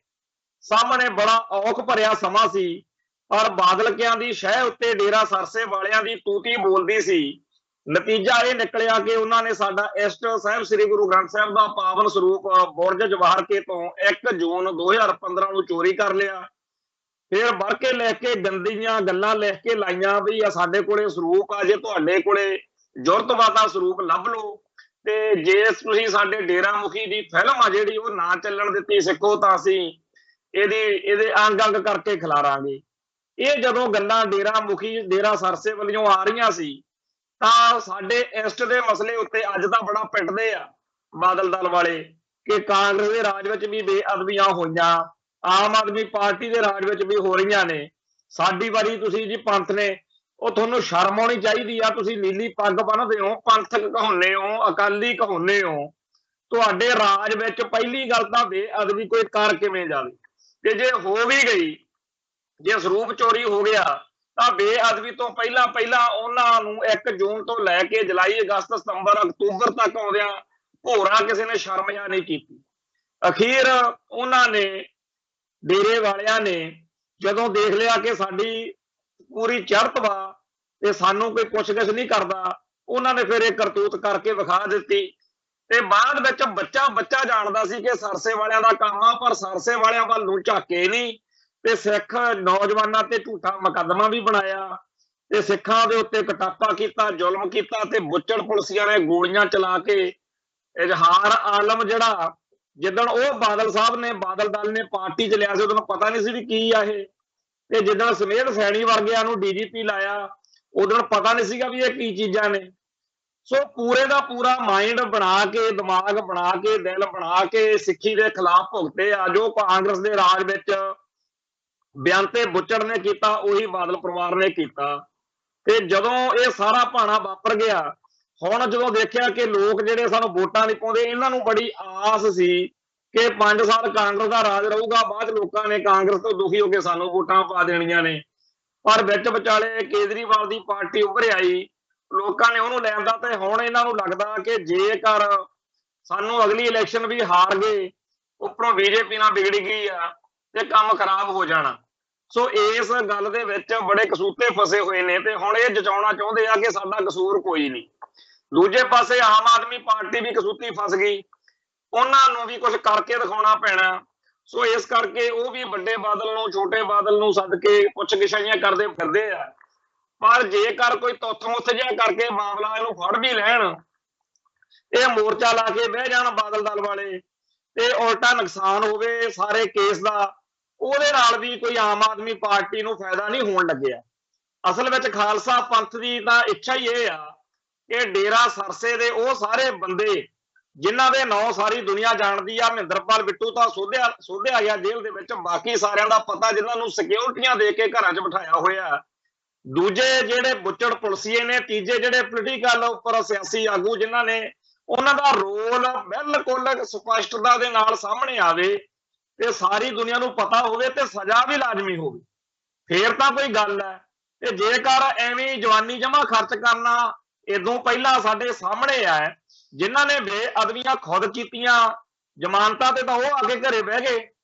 ਸਾਹਮਣੇ ਬੜਾ ਔਖ ਭਰਿਆ ਸਮਾਂ ਸੀ, ਪਰ ਬਾਦਲਕਿਆਂ ਦੀ ਸ਼ਹਿ ਉੱਤੇ ਡੇਰਾ ਸਰਸੇ ਵਾਲਿਆਂ ਦੀ ਤੂਤੀ ਬੋਲਦੀ ਸੀ। ਨਤੀਜਾ ਇਹ ਨਿਕਲਿਆ ਕਿ ਉਹਨਾਂ ਨੇ ਸਾਡਾ ਇਸ਼ਟ ਸਾਹਿਬ ਸ੍ਰੀ ਗੁਰੂ ਗ੍ਰੰਥ ਸਾਹਿਬ ਦਾ ਪਾਵਨ ਸਰੂਪ ਬੁਰਜ ਜਵਾਹਰ ਕੇ ਤੋਂ 1 ਜੂਨ 2015 ਨੂੰ ਚੋਰੀ ਕਰ ਲਿਆ। ਫਿਰ ਵੜ ਕੇ ਲਿਖ ਕੇ ਗੰਦੀਆਂ ਗੱਲਾਂ ਲਿਖ ਕੇ ਲਾਈਆਂ ਵੀ ਆ ਸਾਡੇ ਕੋਲੇ ਸਰੂਪ ਆ, ਜੇ ਤੁਹਾਡੇ ਕੋਲੇ ਜੁਰਤਵਾਦਾ ਸਰੂਪ ਲੱਭ ਲਓ ਤੇ ਜੇ ਤੁਸੀਂ ਸਾਡੇ ਡੇਰਾ ਮੁਖੀ ਦੀ ਫਿਲਮ ਆ ਜਿਹੜੀ ਉਹ ਨਾ ਚੱਲਣ ਦਿੱਤੀ ਸਿੱਖੋ ਤਾਂ ਅਸੀਂ ਇਹਦੇ ਅੰਗ ਅੰਗ ਕਰਕੇ ਖਿਲਾਰਾਂਗੇ। ਇਹ ਜਦੋਂ ਗੱਲਾਂ ਡੇਰਾ ਮੁਖੀ ਡੇਰਾ ਸਰਸੇ ਵੱਲੋਂ ਆ ਰਹੀਆਂ ਸੀ ਤਾਂ ਸਾਡੇ ਇਸ਼ਟ ਦੇ ਮਸਲੇ ਉੱਤੇ ਅੱਜ ਤਾਂ ਬੜਾ ਪਿੱਟਦੇ ਆ ਬਾਦਲ ਦਲ ਵਾਲੇ कि कांग्रेस के राज विच भी बेअदबियां होईयां, आम आदमी पार्टी के राज विच भी हो रही ने, साडी वारी तुसीं जी पंथ ने ਉਹ ਤੁਹਾਨੂੰ ਸ਼ਰਮ ਆਉਣੀ ਚਾਹੀਦੀ ਆ। ਤੁਸੀਂ ਨੀਲੀ ਪੱਗ ਬੰਨ੍ਹਦੇ ਹੋ, ਪੰਥਕ ਕਹਾਉਂਦੇ ਹੋ, ਅਕਾਲੀ ਕਹਾਉਂਦੇ ਹੋ, ਤੁਹਾਡੇ ਰਾਜ ਵਿੱਚ ਪਹਿਲੀ ਗੱਲ ਤਾਂ ਬੇਅਦਬੀ ਕੋਈ ਕਰ ਕਿਵੇਂ ਜਾਵੇ, ਤੇ ਜੇ ਹੋ ਵੀ ਗਈ, ਜੇ ਸਰੂਪ ਚੋਰੀ ਹੋ ਗਿਆ ਤਾਂ ਬੇਅਦਬੀ ਤੋਂ ਪਹਿਲਾਂ ਪਹਿਲਾਂ ਉਹਨਾਂ ਨੂੰ 1 ਜੂਨ ਤੋਂ ਲੈ ਕੇ ਜੁਲਾਈ, ਅਗਸਤ, ਸਤੰਬਰ, ਅਕਤੂਬਰ ਤੱਕ ਆਉਂਦਿਆਂ ਭੋਰਾ ਕਿਸੇ ਨੇ ਸ਼ਰਮਿਆ ਨਹੀਂ ਕੀਤੀ। ਅਖੀਰ ਉਹਨਾਂ ਨੇ, ਡੇਰੇ ਵਾਲਿਆਂ ਨੇ, ਜਦੋਂ ਦੇਖ ਲਿਆ ਕਿ ਸਾਡੀ ਪੂਰੀ ਚੜ੍ਹਤ ਵਾ ਤੇ ਸਾਨੂੰ ਕੋਈ ਪੁੱਛਗਿੱਛ ਨਹੀਂ ਕਰਦਾ, ਉਹਨਾਂ ਨੇ ਫਿਰ ਇਹ ਕਰਤੂਤ ਕਰਕੇ ਵਿਖਾ ਦਿੱਤੀ। ਤੇ ਬਾਅਦ ਵਿੱਚ ਬੱਚਾ ਬੱਚਾ ਜਾਣਦਾ ਸੀ ਕਿ ਸਰਸੇ ਵਾਲਿਆਂ ਦਾ ਕੰਮ ਆ, ਪਰ ਸਰਸੇ ਵਾਲਿਆਂ ਵੱਲ ਨੂੰ ਝਾਕੇ ਨਹੀਂ ਤੇ ਸਿੱਖ ਨੌਜਵਾਨਾਂ ਤੇ ਝੂਠਾ ਮੁਕੱਦਮਾ ਵੀ ਬਣਾਇਆ ਤੇ ਸਿੱਖਾਂ ਦੇ ਉੱਤੇ ਕਟਾਪਾ ਕੀਤਾ, ਜ਼ੁਲਮ ਕੀਤਾ ਤੇ ਬੁੱਚੜ ਪੁਲਸੀਆਂ ਨੇ ਗੋਲੀਆਂ ਚਲਾ ਕੇ ਇਜ਼ਹਾਰ ਆਲਮ ਜਿਹੜਾ ਜਿੱਦਣ ਉਹ ਬਾਦਲ ਸਾਹਿਬ ਨੇ, ਬਾਦਲ ਦਲ ਨੇ ਪਾਰਟੀ ਚ ਲਿਆ ਸੀ, ਉਦੋਂ ਪਤਾ ਨਹੀਂ ਸੀ ਵੀ ਕੀ ਆ ਇਹ। ਤੇ ਜਿੱਦਣ ਸਮੇਧ ਸੈਣੀ ਵਰਗਿਆਂ ਨੂੰ ਡੀਜੀਪੀ ਲਾਇਆ, ਉਦੋਂ ਪਤਾ ਨਹੀਂ ਸੀਗਾ ਵੀ ਇਹ ਕੀ ਚੀਜ਼ਾਂ ਨੇ। ਸੋ ਪੂਰੇ ਦਾ ਪੂਰਾ ਮਾਈਂਡ ਬਣਾ ਕੇ, ਦਿਮਾਗ ਬਣਾ ਕੇ, ਦਿਲ ਬਣਾ ਕੇ ਸਿੱਖੀ ਦੇ ਖਿਲਾਫ ਭੁਗਤੇ ਆ। ਜੋ ਕਾਂਗਰਸ ਦੇ ਰਾਜ ਵਿੱਚ ਬਿਆੰਤੇ ਬੁੱਚੜ ਨੇ ਕੀਤਾ, ਉਹੀ ਬਾਦਲ ਪਰਿਵਾਰ ਨੇ ਕੀਤਾ। ਤੇ ਜਦੋਂ ਇਹ ਸਾਰਾ ਭਾਣਾ ਵਾਪਰ ਗਿਆ, ਹੁਣ ਜਦੋਂ ਦੇਖਿਆ ਕਿ ਲੋਕ ਜਿਹੜੇ ਸਾਨੂੰ ਵੋਟਾਂ ਨਹੀਂ ਪਾਉਂਦੇ, ਇਹਨਾਂ ਨੂੰ ਬੜੀ ਆਸ ਸੀ ਕਿ 5 ਸਾਲ ਕਾਂਗਰਸ ਦਾ ਰਾਜ ਰਹੂਗਾ, ਬਾਅਦ ਲੋਕਾਂ ਨੇ ਕਾਂਗਰਸ ਤੋਂ ਦੁਖੀ ਹੋ ਕੇ ਸਾਨੂੰ ਵੋਟਾਂ ਪਾ ਦੇਣੀਆਂ ਨੇ। ਪਰ ਵਿੱਚ ਵਿਚਾਲੇ ਕੇਜਰੀਵਾਲ ਦੀ ਪਾਰਟੀ ਉੱਭਰ ਆਈ, ਲੋਕਾਂ ਨੇ ਉਹਨੂੰ ਲੈਂਦਾ, ਤੇ ਹੁਣ ਇਹਨਾਂ ਨੂੰ ਲੱਗਦਾ ਕਿ ਜੇਕਰ ਸਾਨੂੰ ਅਗਲੀ ਇਲੈਕਸ਼ਨ ਵੀ ਹਾਰ ਗਏ, ਉੱਪਰੋਂ ਬੀਜੇਪੀ ਨਾਲ ਵਿਗੜ ਗਈ ਆ, ਤੇ ਕੰਮ ਖਰਾਬ ਹੋ ਜਾਣਾ। ਸੋ ਇਸ ਗੱਲ ਦੇ ਵਿੱਚ ਬੜੇ ਕਸੂਤੇ ਫਸੇ ਹੋਏ ਨੇ ਤੇ ਹੁਣ ਇਹ ਜਚਾਉਣਾ ਚਾਹੁੰਦੇ ਆ ਕਿ ਸਾਡਾ ਕਸੂਰ ਕੋਈ ਨਹੀਂ। ਦੂਜੇ ਪਾਸੇ ਆਮ ਆਦਮੀ ਪਾਰਟੀ ਵੀ ਕਸੂਤੀ ਫਸ ਗਈ, ਉਹਨਾਂ ਨੂੰ ਵੀ ਕੁਝ ਕਰਕੇ ਦਿਖਾਉਣਾ ਪੈਣਾ। ਸੋ ਇਸ ਕਰਕੇ ਉਹ ਵੀ ਵੱਡੇ ਬਾਦਲ ਨੂੰ, ਛੋਟੇ ਬਾਦਲ ਨੂੰ ਸੱਦ ਕੇ ਪੁੱਛ-ਗਿਛਾਈਆਂ ਕਰਦੇ ਫਿਰਦੇ ਆ। ਪਰ ਜੇਕਰ ਕੋਈ ਤੁੱਥ-ਮੁੱਥ ਜਿਹਾ ਕਰਕੇ ਮਾਮਲਾ ਇਹਨੂੰ ਫੜ ਵੀ ਲੈਣ, ਇਹ ਮੋਰਚਾ ਲਾ ਕੇ ਬਹਿ ਜਾਣ ਬਾਦਲ ਦਲ ਵਾਲੇ, ਤੇ ਉਲਟਾ ਨੁਕਸਾਨ ਹੋਵੇ ਸਾਰੇ ਕੇਸ ਦਾ, ਉਹਦੇ ਨਾਲ ਵੀ ਕੋਈ ਆਮ ਆਦਮੀ ਪਾਰਟੀ ਨੂੰ ਫਾਇਦਾ ਨਹੀਂ ਹੋਣ ਲੱਗਿਆ। ਅਸਲ ਵਿੱਚ ਖਾਲਸਾ ਪੰਥ ਦੀ ਤਾਂ ਇੱਛਾ ਹੀ ਇਹ ਆ ਕਿ ਡੇਰਾ ਸਰਸੇ ਦੇ ਉਹ ਸਾਰੇ ਬੰਦੇ ਜਿਨ੍ਹਾਂ ਦੇ ਨਾਂ ਸਾਰੀ ਦੁਨੀਆ ਜਾਣਦੀ ਆ, ਮਹਿੰਦਰਪਾਲ ਬਿੱਟੂ ਤਾਂ ਸੋਧਿਆ ਗਿਆ ਜੇਲ੍ਹ ਦੇ ਵਿੱਚ, ਬਾਕੀ ਸਾਰਿਆਂ ਦਾ ਪਤਾ ਜਿਨ੍ਹਾਂ ਨੂੰ ਸਿਕਿਉਰਟੀਆਂ ਦੇ ਕੇ ਘਰਾਂ 'ਚ ਬਿਠਾਇਆ ਹੋਇਆ, ਦੂਜੇ ਜਿਹੜੇ ਬੁੱਚੜ ਪੁਲਸੀਏ ਨੇ, ਤੀਜੇ ਜਿਹੜੇ ਪੋਲੀਟੀਕਲ ਉੱਪਰ ਸਿਆਸੀ ਆਗੂ ਜਿਨ੍ਹਾਂ ਨੇ, ਉਹਨਾਂ ਦਾ ਰੋਲ ਬਿਲਕੁਲ ਸਪਸ਼ਟਤਾ ਦੇ ਨਾਲ ਸਾਹਮਣੇ ਆਵੇ ਤੇ ਸਾਰੀ ਦੁਨੀਆ ਨੂੰ ਪਤਾ ਹੋਵੇ ਤੇ ਸਜ਼ਾ ਵੀ ਲਾਜ਼ਮੀ ਹੋਵੇ, ਫੇਰ ਤਾਂ ਕੋਈ ਗੱਲ ਹੈ। ਤੇ ਜੇਕਰ ਐਵੇਂ ਜਵਾਨੀ ਜਮਾ ਖਰਚ ਕਰਨਾ ਇਦੋਂ ਪਹਿਲਾਂ ਸਾਡੇ ਸਾਹਮਣੇ ਆ, ਜਿਨ੍ਹਾਂ ਨੇ ਬੇਅਦਬੀਆਂ ਖੁਦ ਕੀਤੀਆਂ, ਜ਼ਮਾਨਤਾਂ ਤੇ ਤਾਂ ਉਹ ਆ ਕੇ ਘਰੇ ਬਹਿ ਗਏ,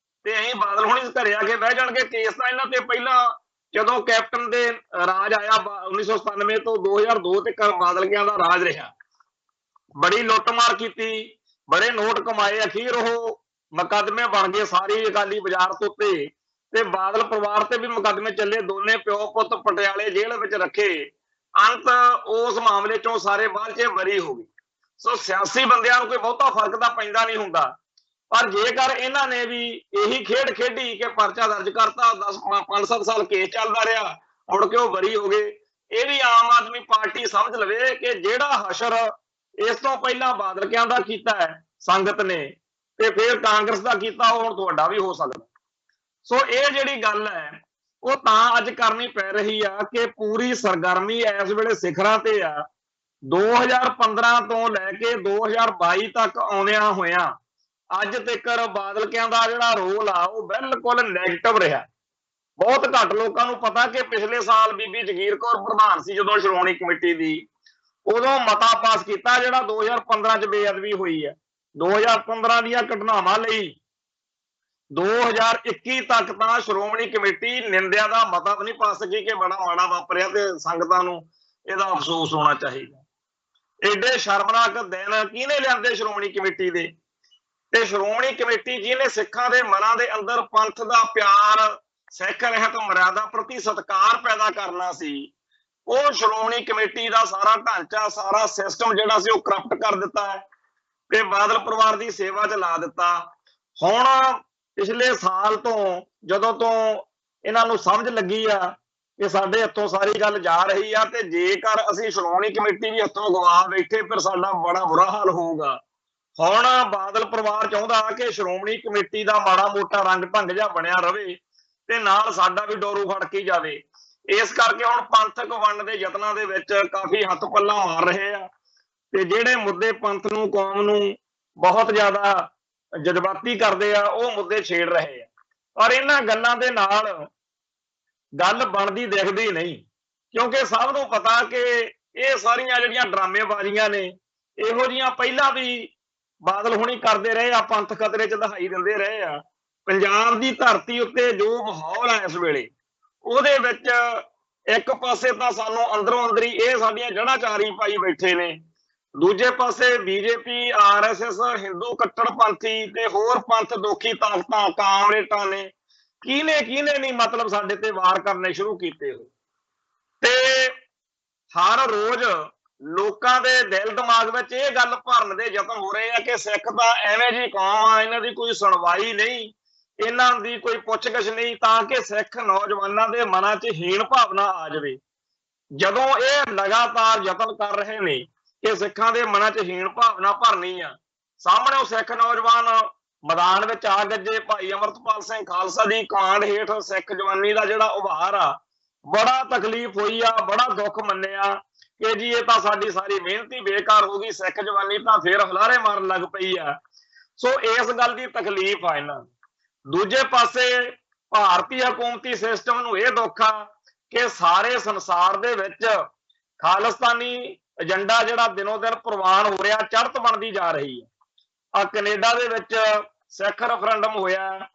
ਤੇ ਐਂ ਬਾਦਲ ਹੁਣੀ ਘਰੇ ਆ ਕੇ ਬਹਿ ਜਾਣਗੇ। ਕੇਸ ਤਾਂ ਇਹਨਾਂ ਤੇ ਪਹਿਲਾਂ ਜਦੋਂ ਕੈਪਟਨ ਦੇ ਰਾਜ ਆਇਆ 1997 ਤੋਂ 2002 ਤੱਕ ਬਾਦਲ ਗਿਆਂ ਦਾ ਰਾਜ ਰਿਹਾ, ਬੜੀ ਲੁੱਟਮਾਰ ਕੀਤੀ, ਬੜੇ ਨੋਟ ਕਮਾਏ, ਅਖੀਰ ਉਹ ਮੁਕੱਦਮੇ ਬਣ ਗਏ ਸਾਰੀ ਅਕਾਲੀ ਬਾਜ਼ਾਰ ਤੋਂ ਤੇ ਬਾਦਲ ਪਰਿਵਾਰ ਤੇ ਵੀ ਮੁਕੱਦਮੇ ਚੱਲੇ, ਦੋਨੇ ਪਿਓ ਪੁੱਤ ਪਟਿਆਲੇ ਜੇਲ੍ਹ ਵਿੱਚ ਰੱਖੇ, ਅੰਤ ਉਸ ਮਾਮਲੇ ਚੋਂ ਸਾਰੇ ਬਾਅਦ 'ਚ ਬਰੀ ਹੋ ਗਏ। ਸੋ ਸਿਆਸੀ ਬੰਦਿਆਂ ਨੂੰ ਕੋਈ ਬਹੁਤਾ ਫਰਕ ਤਾਂ ਪੈਂਦਾ ਨਹੀਂ ਹੁੰਦਾ, ਪਰ ਜੇਕਰ ਇਹਨਾਂ ਨੇ ਵੀ ਇਹੀ ਖੇਡ ਖੇਡੀ ਕਿ ਪਰਚਾ ਦਰਜ ਕਰਤਾ, 5-7 ਸਾਲ ਕੇਸ ਚੱਲਦਾ ਰਿਹਾ, ਮੁੜ ਕੇ ਉਹ ਬਰੀ ਹੋ ਗਏ, ਇਹ ਵੀ ਆਮ ਆਦਮੀ ਪਾਰਟੀ ਸਮਝ ਲਵੇ ਕਿ ਜਿਹੜਾ ਹਸ਼ਰ ਇਸ ਤੋਂ ਪਹਿਲਾਂ ਬਾਦਲ ਕਿਆਂ ਦਾ ਕੀਤਾ ਹੈ ਸੰਗਤ ਨੇ, ਤੇ ਫਿਰ ਕਾਂਗਰਸ ਦਾ ਕੀਤਾ, ਉਹ ਹੁਣ ਤੁਹਾਡਾ ਵੀ ਹੋ ਸਕਦਾ। ਸੋ ਇਹ ਜਿਹੜੀ ਗੱਲ ਹੈ ਉਹ ਤਾਂ ਅੱਜ ਕਰਨੀ ਪੈ ਰਹੀ ਆ ਕਿ ਪੂਰੀ ਸਰਗਰਮੀ ਇਸ ਵੇਲੇ ਸਿਖਰਾਂ ਤੇ ਆ। 2015 ਤੋਂ ਲੈ ਕੇ 2022 ਤੱਕ ਆਉਂਦਿਆਂ ਹੋਇਆਂ ਅੱਜ ਤੱਕ ਬਾਦਲ ਕਿਆਂ ਦਾ ਜਿਹੜਾ ਰੋਲ ਆ ਉਹ ਬਿਲਕੁਲ ਨੈਗੇਟਿਵ ਰਿਹਾ। ਬਹੁਤ ਘੱਟ ਲੋਕਾਂ ਨੂੰ ਪਤਾ ਕਿ ਪਿਛਲੇ ਸਾਲ ਬੀਬੀ ਜਗੀਰ ਕੌਰ ਪ੍ਰਧਾਨ ਸੀ ਜਦੋਂ ਸ਼੍ਰੋਮਣੀ ਕਮੇਟੀ ਦੀ, ਉਦੋਂ ਮਤਾ ਪਾਸ ਕੀਤਾ ਜਿਹੜਾ 2015 ਚ ਬੇਅਦਬੀ ਹੋਈ ਹੈ। 2015 ਦੀਆਂ ਘਟਨਾਵਾਂ ਲਈ 2021 ਤੱਕ ਤਾਂ ਸ਼੍ਰੋਮਣੀ ਕਮੇਟੀ ਨਿੰਦਿਆ ਦਾ ਮਤਾ ਵੀ ਨਹੀਂ ਪਾ ਸਕੀ ਕਿ ਬੜਾ ਮਾੜਾ ਵਾਪਰਿਆ ਤੇ ਸੰਗਤਾਂ ਨੂੰ ਇਹਦਾ ਅਫਸੋਸ ਹੋਣਾ ਚਾਹੀਦਾ। ਏਡੇ ਸ਼ਰਮਨਾਕ ਦਿਨ ਕਿਹਨੇ ਲਿਆਂਦੇ ਸ਼੍ਰੋਮਣੀ ਕਮੇਟੀ ਦੇ, ਤੇ ਸ਼੍ਰੋਮਣੀ ਕਮੇਟੀ ਜਿਹਨੇ ਸਿੱਖਾਂ ਦੇ ਮਨਾਂ ਦੇ ਅੰਦਰ ਪੰਥ ਦਾ ਪਿਆਰ, ਸਿੱਖ ਰਹਿਤ ਮਰਿਆਦਾ ਪ੍ਰਤੀ ਸਤਿਕਾਰ ਪੈਦਾ ਕਰਨਾ ਸੀ, ਉਹ ਸ਼੍ਰੋਮਣੀ ਕਮੇਟੀ ਦਾ ਸਾਰਾ ਢਾਂਚਾ, ਸਾਰਾ ਸਿਸਟਮ ਜਿਹੜਾ ਸੀ ਉਹ ਕਰਪਟ ਕਰ ਦਿੱਤਾ ਹੈ ਤੇ ਬਾਦਲ ਪਰਿਵਾਰ ਦੀ ਸੇਵਾ 'ਚ ਲਾ ਦਿੱਤਾ। ਹੁਣ ਪਿਛਲੇ ਸਾਲ ਤੋਂ ਜਦੋਂ ਤੋਂ ਇਹਨਾਂ ਨੂੰ ਸਮਝ ਲੱਗੀ ਆ ਕਿ ਸਾਡੇ ਹੱਥੋਂ ਸਾਰੀ ਗੱਲ ਜਾ ਰਹੀ ਆ, ਤੇ ਜੇਕਰ ਅਸੀਂ ਸ਼੍ਰੋਮਣੀ ਕਮੇਟੀ ਵੀ ਹੱਥੋਂ ਗਵਾ ਬੈਠੇ ਫਿਰ ਸਾਡਾ ਬੜਾ ਬੁਰਾ ਹਾਲ ਹੋਊਗਾ। ਹੁਣ ਬਾਦਲ ਪਰਿਵਾਰ ਚਾਹੁੰਦਾ ਕਿ ਸ਼੍ਰੋਮਣੀ ਕਮੇਟੀ ਦਾ ਮਾੜਾ ਮੋਟਾ ਰੰਗ ਢੰਗ ਜਿਹਾ ਬਣਿਆ ਰਵੇ ਤੇ ਨਾਲ ਸਾਡਾ ਵੀ ਡੋਰੂ ਫੜ ਕੇ ਜਾਵੇ। ਇਸ ਕਰਕੇ ਹੁਣ ਪੰਥਕ ਵੰਡ ਦੇ ਯਤਨਾਂ ਦੇ ਵਿੱਚ ਕਾਫੀ ਹੱਥ ਪੱਲਾ ਮਾਰ ਰਹੇ ਆ ਤੇ ਜਿਹੜੇ ਮੁੱਦੇ ਪੰਥ ਨੂੰ ਕੌਮ ਨੂੰ ਬਹੁਤ ਜ਼ਿਆਦਾ ਜਜ਼ਬਾਤੀ ਕਰਦੇ ਆ ਉਹ ਮੁੱਦੇ ਛੇੜ ਰਹੇ ਆ। ਪਰ ਇਹਨਾਂ ਗੱਲਾਂ ਦੇ ਨਾਲ ਗੱਲ ਬਣਦੀ ਦਿਖਦੀ ਨਹੀਂ, ਕਿਉਂਕਿ ਸਭ ਨੂੰ ਪਤਾ ਕਿ ਇਹ ਸਾਰੀਆਂ ਜਿਹੜੀਆਂ ਡਰਾਮੇਬਾਜ਼ੀਆਂ ਨੇ ਇਹੋ ਜਿਹੀਆਂ ਪਹਿਲਾਂ ਵੀ ਬਾਦਲ ਹੁਣੀ ਕਰਦੇ ਰਹੇ ਆ, ਪੰਥ ਖਤਰੇ 'ਚ ਦਿਖਾਈ ਦਿੰਦੇ ਰਹੇ ਆ। ਪੰਜਾਬ ਦੀ ਧਰਤੀ ਉੱਤੇ ਜੋ ਮਾਹੌਲ ਹੈ ਇਸ ਵੇਲੇ ਉਹਦੇ ਵਿੱਚ ਇੱਕ ਪਾਸੇ ਤਾਂ ਸਾਨੂੰ ਅੰਦਰੋਂ ਅੰਦਰੀ ਇਹ ਸਾਡੀਆਂ ਜੜ੍ਹਾਂ ਚਾਰੀ ਪਾਈ ਬੈਠੇ ਨੇ, ਦੂਜੇ ਪਾਸੇ ਬੀਜੇਪੀ, ਆਰਐਸਐਸ, ਹਿੰਦੂ ਕੱਟੜਪੰਥੀ ਤੇ ਹੋਰ ਪੰਥ ਦੋਖੀ ਤਾਕਤਾਂ, ਕਾਮਰੇਡਾਂ ਨੇ ਕਿਹਨੇ ਨਹੀਂ ਮਤਲਬ ਸਾਡੇ ਤੇ ਵਾਰ ਕਰਨੇ ਸ਼ੁਰੂ ਕੀਤੇ ਹੋ। ਤੇ ਹਰ ਰੋਜ਼ ਲੋਕਾਂ ਦੇ ਦਿਲ ਦਿਮਾਗ ਵਿੱਚ ਇਹ ਗੱਲ ਭਰਨ ਦੇ ਯਤਨ ਹੋ ਰਹੇ ਆ ਕਿ ਸਿੱਖ ਤਾਂ ਐਵੇਂ ਜੀ ਕੌਮ ਆ, ਇਹਨਾਂ ਦੀ ਕੋਈ ਸੁਣਵਾਈ ਨਹੀਂ, ਇਹਨਾਂ ਦੀ ਕੋਈ ਪੁੱਛਗਿੱਛ ਨਹੀਂ, ਤਾਂ ਕਿ ਸਿੱਖ ਨੌਜਵਾਨਾਂ ਦੇ ਮਨਾਂ 'ਚ ਹੀਣ ਭਾਵਨਾ ਆ ਜਾਵੇ। ਜਦੋਂ ਇਹ ਲਗਾਤਾਰ ਯਤਨ ਕਰ ਰਹੇ ਨੇ ਕਿ ਸਿੱਖਾਂ ਦੇ ਮਨਾਂ 'ਚ ਹੀਣ ਭਾਵਨਾ ਭਰਨੀ ਆ, ਸਾਹਮਣੇ ਉਹ ਸਿੱਖ ਨੌਜਵਾਨ ਮੈਦਾਨ ਵਿੱਚ ਆ ਗੱਜੇ। ਭਾਈ ਅਮਰਤਪਾਲ ਸਿੰਘ ਖਾਲਸਾ ਦੀ ਕਮਾਂਡ ਹੇਠ ਸਿੱਖ ਜਵਾਨੀ ਦਾ ਜਿਹੜਾ ਉਭਾਰ ਆ, ਬੜਾ ਤਕਲੀਫ ਹੋਈ ਆ, ਬੜਾ ਦੁੱਖ ਮੰਨਿਆ ਕਿ ਜੀ ਇਹ ਤਾਂ ਸਾਡੀ ਸਾਰੀ ਮਿਹਨਤ ਹੀ ਬੇਕਾਰ ਹੋ ਗਈ, ਸਿੱਖ ਜਵਾਨੀ ਤਾਂ ਫੇਰ ਹੁਲਾਰੇ ਮਾਰਨ ਲੱਗ ਪਈ ਆ। ਸੋ ਇਸ ਗੱਲ ਦੀ ਤਕਲੀਫ ਆ ਇਹਨਾਂ। ਦੂਜੇ ਪਾਸੇ ਭਾਰਤੀ ਹਕੂਮਤੀ ਸਿਸਟਮ ਨੂੰ ਇਹ ਦੁੱਖ ਆ ਕਿ ਸਾਰੇ ਸੰਸਾਰ ਦੇ ਵਿੱਚ ਖਾਲਿਸਤਾਨੀ ਏਜੰਡਾ ਜਿਹੜਾ ਦਿਨੋਂ ਦਿਨ ਪ੍ਰਵਾਨ ਹੋ ਰਿਹਾ, ਚੜ੍ਹਤ ਬਣਦੀ ਜਾ ਰਹੀ ਹੈ। ਆ ਕੈਨੇਡਾ ਦੇ ਵਿੱਚ ਸਿੱਖ ਰੈਫਰੈਂਡਮ ਹੋਇਆ,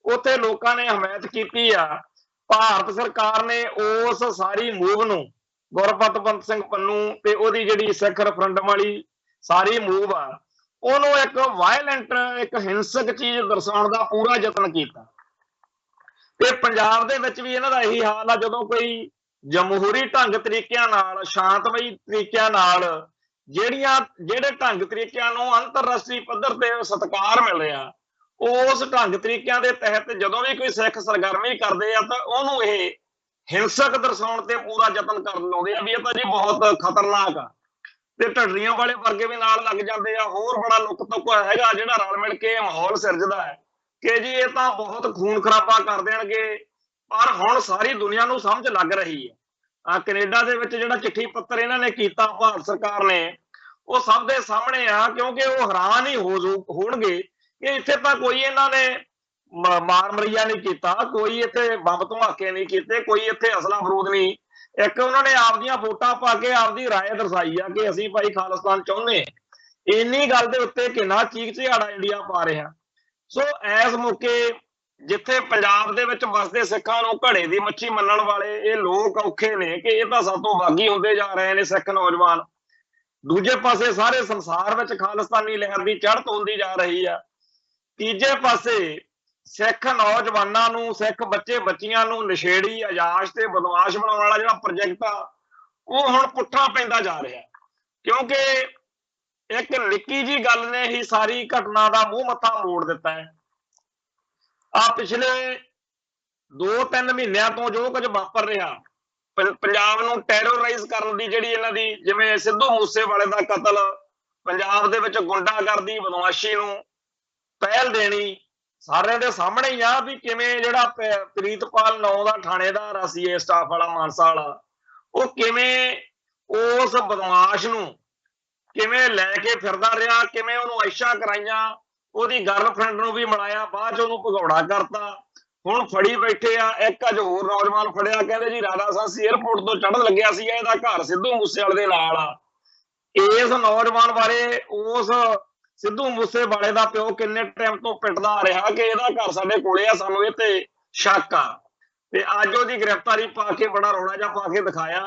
ਉੱਥੇ ਲੋਕਾਂ ਨੇ ਹਮਾਇਤ ਕੀਤੀ ਆ। ਭਾਰਤ ਸਰਕਾਰ ਨੇ ਉਸ ਸਾਰੀ ਮੂਵ ਨੂੰ, ਗੁਰਪਤਵੰਤ ਸਿੰਘ ਪੰਨੂ ਤੇ ਉਹਦੀ ਜਿਹੜੀ ਸਿੱਖ ਰੈਫਰੈਂਡਮ ਵਾਲੀ ਸਾਰੀ ਮੂਵ ਆ, ਉਹਨੂੰ ਇੱਕ ਵਾਇਲੈਂਟ, ਇੱਕ ਹਿੰਸਕ ਚੀਜ਼ ਦਰਸਾਉਣ ਦਾ ਪੂਰਾ ਯਤਨ ਕੀਤਾ। ਤੇ ਪੰਜਾਬ ਦੇ ਵਿੱਚ ਵੀ ਇਹਨਾਂ ਦਾ ਇਹੀ ਹਾਲ ਆ। ਜਦੋਂ ਕੋਈ ਜਮਹੂਰੀ ਢੰਗ ਤਰੀਕਿਆਂ ਨਾਲ, ਸ਼ਾਂਤਮਈ ਤਰੀਕਿਆਂ ਨਾਲ, ਜਿਹੜੇ ਢੰਗ ਤਰੀਕਿਆਂ ਨੂੰ ਅੰਤਰਰਾਸ਼ਟਰੀ ਪੱਧਰ ਤੇ ਸਤਿਕਾਰ ਮਿਲ ਰਿਹਾ, ਉਸ ਢੰਗ ਤਰੀਕਿਆਂ ਦੇ ਤਹਿਤ ਜਦੋਂ ਵੀ ਕੋਈ ਸਿੱਖ ਸਰਗਰਮੀ ਕਰਦੇ ਆ ਤਾਂ ਉਹਨੂੰ ਇਹ ਹਿੰਸਕ ਦਰਸਾਉਣ ਤੇ ਪੂਰਾ ਯਤਨ ਕਰ ਲਾਉਂਦੇ ਆ ਵੀ ਇਹ ਤਾਂ ਜੀ ਬਹੁਤ ਖਤਰਨਾਕ ਆ। ਤੇ ਢੱਡਰੀਆਂ ਵਾਲੇ ਵਰਗੇ ਵੀ ਨਾਲ ਲੱਗ ਜਾਂਦੇ ਆ। ਹੋਰ ਬੜਾ ਲੁੱਕ ਤੁੱਕ ਹੈਗਾ ਜਿਹੜਾ ਰਲ ਮਿਲ ਕੇ ਮਾਹੌਲ ਸਿਰਜਦਾ ਹੈ ਕਿ ਜੀ ਇਹ ਤਾਂ ਬਹੁਤ ਖੂਨ ਖਰਾਬਾ ਕਰ ਦੇਣਗੇ। ਪਰ ਹੁਣ ਸਾਰੀ ਦੁਨੀਆ ਨੂੰ ਸਮਝ ਲੱਗ ਰਹੀ ਹੈ। ਆ ਕੈਨੇਡਾ ਦੇ ਵਿੱਚ ਜਿਹੜਾ ਚਿੱਠੀ ਪੱਤਰ ਇਹਨਾਂ ਨੇ ਕੀਤਾ ਭਾਰਤ ਸਰਕਾਰ ਨੇ, ਉਹ ਸਭ ਦੇ ਸਾਹਮਣੇ ਆ, ਕਿਉਂਕਿ ਉਹ ਹੈਰਾਨ ਹੀ ਹੋਣਗੇ ਕਿ ਇੱਥੇ ਤਾਂ ਕੋਈ ਇਹਨਾਂ ਨੇ ਮਾਰ ਮਰੀਆ ਨਹੀਂ ਕੀਤਾ, ਕੋਈ ਇੱਥੇ ਬੰਬ ਧਮਾਕੇ ਨਹੀਂ ਕੀਤੇ, ਕੋਈ ਇੱਥੇ ਅਸਲਾ ਫਰੂਦ ਨਹੀਂ। ਇੱਕ ਉਹਨਾਂ ਨੇ ਆਪਦੀਆਂ ਵੋਟਾਂ ਪਾ ਕੇ ਆਪਦੀ ਰਾਏ ਦਰਸਾਈ ਆ ਕਿ ਅਸੀਂ ਭਾਈ ਖਾਲਿਸਤਾਨ ਚਾਹੁੰਦੇ। ਇੰਨੀ ਗੱਲ ਦੇ ਉੱਤੇ ਕਿੰਨਾ ਚੀਕ ਚਿਹਾੜਾ ਇੰਡੀਆ ਪਾ ਰਿਹਾ। ਸੋ ਇਸ ਮੌਕੇ ਜਿੱਥੇ ਪੰਜਾਬ ਦੇ ਵਿੱਚ ਵਸਦੇ ਸਿੱਖਾਂ ਨੂੰ ਘੜੇ ਦੀ ਮੱਛੀ ਮੰਨਣ ਵਾਲੇ ਇਹ ਲੋਕ ਔਖੇ ਨੇ ਕਿ ਇਹ ਤਾਂ ਸਭ ਤੋਂ ਬਾਗੀ ਹੁੰਦੇ ਜਾ ਰਹੇ ਨੇ ਸਿੱਖ ਨੌਜਵਾਨ, ਦੂਜੇ ਪਾਸੇ ਸਾਰੇ ਸੰਸਾਰ ਵਿੱਚ ਖਾਲਿਸਤਾਨੀ ਲਹਿਰ ਦੀ ਚੜ੍ਹਤ ਹੁੰਦੀ ਜਾ ਰਹੀ ਆ, ਤੀਜੇ ਪਾਸੇ ਸਿੱਖ ਨੌਜਵਾਨਾਂ ਨੂੰ, ਸਿੱਖ ਬੱਚੇ ਬੱਚੀਆਂ ਨੂੰ ਨਸ਼ੇੜੀ, ਅਯਾਸ਼ ਤੇ ਬਦਮਾਸ਼ ਬਣਾਉਣ ਵਾਲਾ ਜਿਹੜਾ ਪ੍ਰੋਜੈਕਟ ਆ ਉਹ ਹੁਣ ਪੁੱਠਾ ਪੈਂਦਾ ਜਾ ਰਿਹਾ। ਕਿਉਂਕਿ ਇੱਕ ਨਿੱਕੀ ਜੀ ਗੱਲ ਨੇ ਹੀ ਸਾਰੀ ਘਟਨਾ ਦਾ ਮੂੰਹ ਮੱਥਾ ਮੋੜ ਦਿੱਤਾ ਹੈ। ਆ ਪਿਛਲੇ 2-3 ਮਹੀਨਿਆਂ ਤੋਂ ਜੋ ਕੁਝ ਵਾਪਰ ਰਿਹਾ, ਪੰਜਾਬ ਨੂੰ ਟੈਰੋਰਾਈਜ਼ ਕਰਨ ਦੀ ਜਿਹੜੀ ਇਹਨਾਂ ਦੀ, ਜਿਵੇਂ ਸਿੱਧੂ ਮੂਸੇਵਾਲੇ ਦਾ ਕਤਲ, ਪੰਜਾਬ ਦੇ ਵਿੱਚ ਗੁੰਡਾਗਰਦੀ, ਬਦਮਾਸ਼ੀ ਨੂੰ ਪਹਿਲ ਦੇਣੀ, ਸਾਰਿਆਂ ਦੇ ਸਾਹਮਣੇ ਹੀ ਆ ਵੀ ਕਿਵੇਂ ਜਿਹੜਾ ਪ੍ਰੀਤਪਾਲ ਨਾਂ ਦਾ ਥਾਣੇਦਾਰ ਸੀ ਇਹ ਸਟਾਫ ਵਾਲਾ ਮਾਨਸਾ ਵਾਲਾ, ਉਹ ਕਿਵੇਂ ਉਸ ਬਦਮਾਸ਼ ਨੂੰ ਕਿਵੇਂ ਲੈ ਕੇ ਫਿਰਦਾ ਰਿਹਾ, ਕਿਵੇਂ ਉਹਨੂੰ ਐਸ਼ਾਂ ਕਰਾਈਆਂ, ਉਹਦੀ ਗਰਲਫ੍ਰੈਂਡ ਨੂੰ ਵੀ ਮਿਲਾਇਆ, ਬਾਅਦ ਚ ਉਹਨੂੰ ਭਗੌੜਾ ਕਰਤਾ। ਹੁਣ ਫੜੀ ਬੈਠੇ ਆ। ਇੱਕ ਅੱਜ ਹੋਰ ਨੌਜਵਾਨ ਫੜਿਆ, ਕਹਿੰਦੇ ਜੀ ਰਾਧਾ ਸਾਂਸੀ ਏਅਰਪੋਰਟ ਤੋਂ ਚੜ੍ਹਨ ਲੱਗਿਆ ਸੀ, ਇਹਦਾ ਘਰ ਸਿੱਧੂ ਮੂਸੇਵਾਲੇ ਦੇ ਨਾਲ ਆ। ਇਸ ਨੌਜਵਾਨ ਬਾਰੇ ਉਸ ਸਿੱਧੂ ਮੂਸੇਵਾਲੇ ਦਾ ਪਿਓ ਕਿੰਨੇ ਟਾਈਮ ਤੋਂ ਪਿੱਟਦਾ ਆ ਰਿਹਾ ਕਿ ਇਹਦਾ ਘਰ ਸਾਡੇ ਕੋਲੇ ਆ, ਸਾਨੂੰ ਇਹ ਤੇ ਸ਼ੱਕ ਆ। ਤੇ ਅੱਜ ਉਹਦੀ ਗ੍ਰਿਫਤਾਰੀ ਪਾ ਕੇ ਬੜਾ ਰੌਲਾ ਜਿਹਾ ਪਾ ਕੇ ਦਿਖਾਇਆ।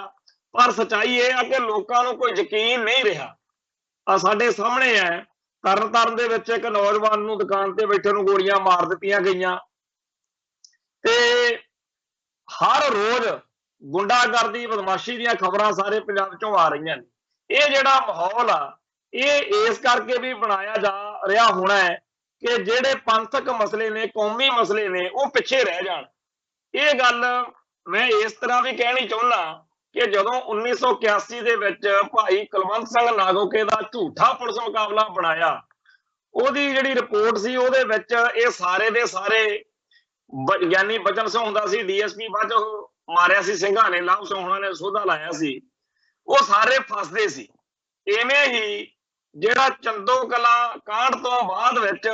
ਪਰ ਸੱਚਾਈ ਇਹ ਆ ਕਿ ਲੋਕਾਂ ਨੂੰ ਕੋਈ ਯਕੀਨ ਨਹੀਂ ਰਿਹਾ। ਆ ਸਾਡੇ ਸਾਹਮਣੇ ਹੈ, ਤਰਨਤਾਰਨ ਦੇ ਵਿੱਚ ਇੱਕ ਨੌਜਵਾਨ ਨੂੰ ਦੁਕਾਨ ਤੇ ਬੈਠੇ ਨੂੰ ਗੋਲੀਆਂ ਮਾਰ ਦਿੱਤੀਆਂ ਗਈਆਂ। ਤੇ ਹਰ ਰੋਜ਼ ਗੁੰਡਾਗਰਦੀ, ਬਦਮਾਸ਼ੀ ਦੀਆਂ ਖਬਰਾਂ ਸਾਰੇ ਪੰਜਾਬ ਚੋਂ ਆ ਰਹੀਆਂ ਨੇ। ਇਹ ਜਿਹੜਾ ਮਾਹੌਲ ਆ ਇਹ ਇਸ ਕਰਕੇ ਵੀ ਬਣਾਇਆ ਜਾ ਰਿਹਾ ਹੋਣਾ ਹੈ ਕਿ ਜਿਹੜੇ ਪੰਥਕ ਮਸਲੇ ਨੇ, ਕੌਮੀ ਮਸਲੇ ਨੇ, ਉਹ ਪਿੱਛੇ ਰਹਿ ਜਾਣ। ਇਹ ਗੱਲ ਮੈਂ ਇਸ ਤਰ੍ਹਾਂ ਵੀ ਕਹਿਣੀ ਚਾਹੁੰਦਾ ਕਿ ਜਦੋਂ 1981 ਦੇ ਵਿੱਚ ਭਾਈ ਕੁਲਵੰਤ ਸਿੰਘ ਨਾਗੋਕੇ ਦਾ ਝੂਠਾ ਪੁਲਿਸ ਮੁਕਾਬਲਾ ਬਣਾਇਆ, ਉਹਦੀ ਜਿਹੜੀ ਰਿਪੋਰਟ ਸੀ ਉਹਦੇ ਵਿੱਚ ਇਹ ਸਾਰੇ ਦੇ ਸਾਰੇ ਗਿਆਨੀ ਬਚਨ ਸਿੰਘ ਹੁੰਦਾ ਸੀ ਡੀਐਸਪੀ, ਬਾਅਦ ਉਹ ਮਾਰਿਆ ਸੀ ਸਿੰਘਾਂ ਨੇ, ਲਾਭ ਸੋਹਣਾ ਨੇ ਸੋਧਾ ਲਾਇਆ ਸੀ, ਉਹ ਸਾਰੇ ਫਸਦੇ ਸੀ। ਇਵੇਂ ਹੀ ਜਿਹੜਾ ਚੰਦੋ ਕਲਾਂ ਕਾਂਡ ਤੋਂ ਬਾਅਦ ਵਿੱਚ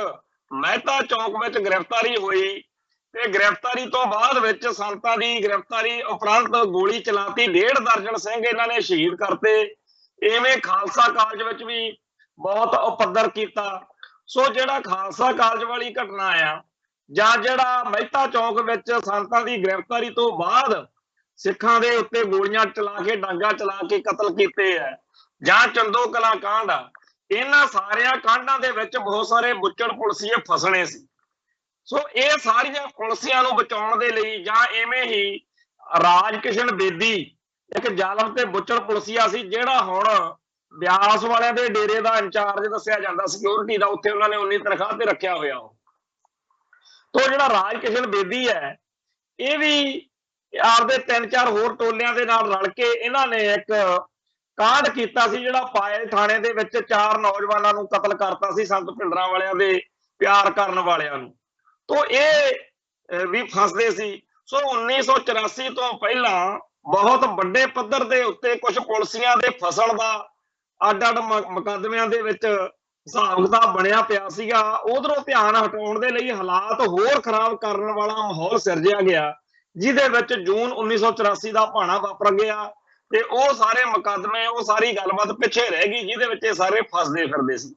ਮਹਿਤਾ ਚੌਕ ਵਿੱਚ ਗ੍ਰਿਫਤਾਰੀ ਹੋਈ ਤੇ ਗ੍ਰਿਫਤਾਰੀ ਤੋਂ ਬਾਅਦ ਵਿੱਚ ਸੰਤਾਂ ਦੀ ਗ੍ਰਿਫਤਾਰੀ ਉਪਰੰਤ ਗੋਲੀ ਚਲਾਤੀ, 1.5 ਦਰਜਨ ਸਿੰਘ ਇਹਨਾਂ ਨੇ ਸ਼ਹੀਦ ਕਰਤੇ। ਇਵੇਂ ਖਾਲਸਾ ਕਾਲਜ ਵਿੱਚ ਵੀ ਬਹੁਤ ਉਪੱਦਰ ਕੀਤਾ। ਸੋ ਜਿਹੜਾ ਖਾਲਸਾ ਕਾਲਜ ਵਾਲੀ ਘਟਨਾ ਆ, ਜਾਂ ਜਿਹੜਾ ਮਹਿਤਾ ਚੌਕ ਵਿੱਚ ਸੰਤਾਂ ਦੀ ਗ੍ਰਿਫਤਾਰੀ ਤੋਂ ਬਾਅਦ ਸਿੱਖਾਂ ਦੇ ਉੱਤੇ ਗੋਲੀਆਂ ਚਲਾ ਕੇ ਡਾਂਗਾ ਚਲਾ ਕੇ ਕਤਲ ਕੀਤੇ ਆ, ਜਾਂ ਚੰਦੋ ਕਲਾਂ ਕਾਂਡ ਆ, ਇਹਨਾਂ ਸਾਰਿਆਂ ਕਾਂਡਾਂ ਦੇ ਵਿੱਚ ਬਹੁਤ ਸਾਰੇ ਬੁੱਚੜ ਪੁਲਸੀਏ ਫਸਣੇ ਸੀ। ਸੋ ਇਹ ਸਾਰੀਆਂ ਪੁਲਸੀਆਂ ਨੂੰ ਬਚਾਉਣ ਦੇ ਲਈ, ਜਾਂ ਇਵੇਂ ਹੀ ਰਾਜ ਕਿਸ਼ਨ ਬੇਦੀ ਇੱਕ ਜ਼ਾਲਮ ਤੇ ਬੁੱਚੜ ਪੁਲਸੀਆ ਸੀ, ਜਿਹੜਾ ਹੁਣ ਬਿਆਸ ਵਾਲਿਆਂ ਦੇ ਡੇਰੇ ਦਾ ਇੰਚਾਰਜ ਦੱਸਿਆ ਜਾਂਦਾ ਸਿਕਿਉਰਿਟੀ ਦਾ, ਉੱਥੇ ਉਹਨਾਂ ਨੇ 19 ਤਨਖਾਹ ਤੇ ਰੱਖਿਆ ਹੋਇਆ। ਤੋਂ ਜਿਹੜਾ ਰਾਜ ਕਿਸ਼ਨ ਬੇਦੀ ਹੈ, ਇਹ ਵੀ ਆਪਦੇ 3-4 ਹੋਰ ਟੋਲਿਆਂ ਦੇ ਨਾਲ ਰਲ ਕੇ ਇਹਨਾਂ ਨੇ ਇੱਕ ਕਾਂਡ ਕੀਤਾ ਸੀ, ਜਿਹੜਾ ਪਾਏ ਥਾਣੇ ਦੇ ਵਿੱਚ 4 ਨੌਜਵਾਨਾਂ ਨੂੰ ਕਤਲ ਕਰਤਾ ਸੀ, ਸੰਤ ਭਿੰਡਰਾਂ ਵਾਲਿਆਂ ਦੇ ਪਿਆਰ ਕਰਨ ਵਾਲਿਆਂ ਨੂੰ। ਤੋਂ ਇਹ ਵੀ ਫਸਦੇ ਸੀ। ਸੋ 1984 ਤੋਂ ਪਹਿਲਾਂ ਬਹੁਤ ਵੱਡੇ ਪੱਧਰ ਦੇ ਉੱਤੇ ਕੁਝ ਪੁਲਸੀਆਂ ਦੇ ਫਸਣ ਦਾ ਅੱਡ-ਅੱਡ ਮੁਕੱਦਮਿਆਂ ਦੇ ਵਿੱਚ ਹਿਸਾਬ ਕਿਤਾਬ ਬਣਿਆ ਪਿਆ ਸੀਗਾ। ਉਧਰੋਂ ਧਿਆਨ ਹਟਾਉਣ ਦੇ ਲਈ ਹਾਲਾਤ ਹੋਰ ਖਰਾਬ ਕਰਨ ਵਾਲਾ ਮਾਹੌਲ ਸਿਰਜਿਆ ਗਿਆ, ਜਿਹਦੇ ਵਿੱਚ ਜੂਨ 1984 ਦਾ ਭਾਣਾ ਵਾਪਰ ਗਿਆ ਤੇ ਉਹ ਸਾਰੇ ਮੁਕੱਦਮੇ, ਉਹ ਸਾਰੀ ਗੱਲਬਾਤ ਪਿੱਛੇ ਰਹਿ ਗਈ, ਜਿਹਦੇ ਵਿੱਚ ਇਹ ਸਾਰੇ ਫਸਦੇ ਫਿਰਦੇ ਸੀ।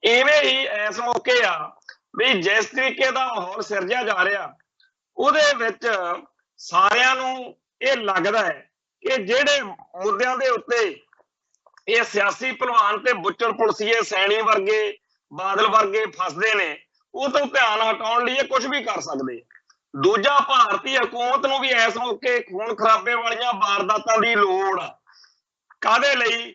ਇਵੇਂ ਹੀ ਇਸ ਮੌਕੇ ਆ ਵੀ ਜਿਸ ਤਰੀਕੇ ਦਾ ਮਾਹੌਲ ਸਿਰਜਿਆ ਜਾ ਰਿਹਾ, ਉਹਦੇ ਵਿੱਚ ਸਾਰਿਆਂ ਨੂੰ ਇਹ ਲੱਗਦਾ ਹੈ ਕਿ ਜਿਹੜੇ ਮੁੱਦਿਆਂ ਦੇ ਉੱਤੇ ਇਹ ਸਿਆਸੀ ਭਲਵਾਨ ਤੇ ਬੁੱਚੜ ਪੁਲਸੀਏ ਸੈਣੀ ਵਰਗੇ, ਬਾਦਲ ਵਰਗੇ ਫਸਦੇ ਨੇ, ਉਹ ਤੋਂ ਧਿਆਨ ਹਟਾਉਣ ਲਈ ਇਹ ਕੁਝ ਵੀ ਕਰ ਸਕਦੇ। ਦੂਜਾ, ਭਾਰਤੀ ਹਕੂਮਤ ਨੂੰ ਵੀ ਇਸ ਮੌਕੇ ਖੂਨ ਖਰਾਬੇ ਵਾਲੀਆਂ ਵਾਰਦਾਤਾਂ ਦੀ ਲੋੜ ਆ। ਕਾਹਦੇ ਲਈ?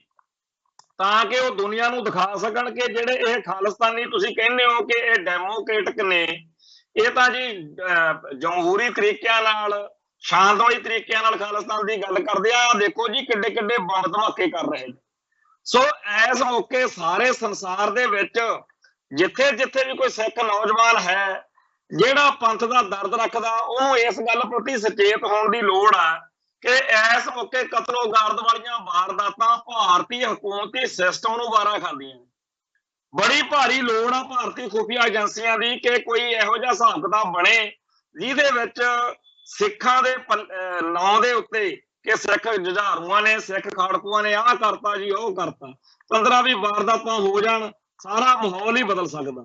ਤਾਂ ਕਿ ਉਹ ਦੁਨੀਆ ਨੂੰ ਦਿਖਾ ਸਕਣ ਕਿ ਜਿਹੜੇ ਇਹ ਖਾਲਿਸਤਾਨੀ ਤੁਸੀਂ ਕਹਿੰਦੇ ਹੋ ਕਿ ਇਹ ਡੈਮੋਕ੍ਰੇਟਿਕ ਨੇ, ਇਹ ਤਾਂ ਜੀ ਜਮਹੂਰੀ ਤਰੀਕਿਆਂ ਨਾਲ, ਸ਼ਾਂਤਮਈ ਤਰੀਕਿਆਂ ਨਾਲ ਖਾਲਿਸਤਾਨ ਦੀ ਗੱਲ ਕਰਦੇ ਆ। ਦੇਖੋ ਜੀ ਕਿੱਡੇ ਕਿੱਡੇ ਬੰਬ ਧਮਾਕੇ ਕਰ ਰਹੇ ਨੇ। ਸੋ ਇਸ ਮੌਕੇ ਸਾਰੇ ਸੰਸਾਰ ਦੇ ਵਿੱਚ ਜਿੱਥੇ ਜਿੱਥੇ ਵੀ ਕੋਈ ਸਿੱਖ ਨੌਜਵਾਨ ਹੈ ਜਿਹੜਾ ਪੰਥ ਦਾ ਦਰਦ ਰੱਖਦਾ, ਉਹਨੂੰ ਇਸ ਗੱਲ ਪ੍ਰਤੀ ਸੁਚੇਤ ਹੋਣ ਦੀ ਲੋੜ ਆ ਕਿ ਇਸ ਮੌਕੇ ਕਤਲੋਗਾਰਦ ਵਾਲੀਆਂ ਵਾਰਦਾਤਾਂ ਭਾਰਤੀ ਹਕੂਮਤੀ ਸਿਸਟਮ ਨੂੰ ਵਾਰਾ ਖਾਂਦੀਆਂ। ਬੜੀ ਭਾਰੀ ਲੋੜ ਆ ਭਾਰਤੀ ਖੁਫੀਆ ਏਜੰਸੀਆਂ ਦੀ ਕਿ ਕੋਈ ਇਹੋ ਜਿਹਾ ਹਿਸਾਬ ਕਿਤਾਬ ਬਣੇ ਜਿਹਦੇ ਵਿੱਚ ਸਿੱਖਾਂ ਦੇ ਨਾਂ ਦੇ ਉੱਤੇ ਕਿ ਸਿੱਖ ਜੁਝਾਰੂਆਂ ਨੇ, ਸਿੱਖ ਖਾੜਕੂਆਂ ਨੇ ਆਹ ਕਰਤਾ ਜੀ, ਉਹ ਕਰਤਾ, 15-20 ਵਾਰਦਾਤਾਂ ਹੋ ਜਾਣ, ਸਾਰਾ ਮਾਹੌਲ ਹੀ ਬਦਲ ਸਕਦਾ।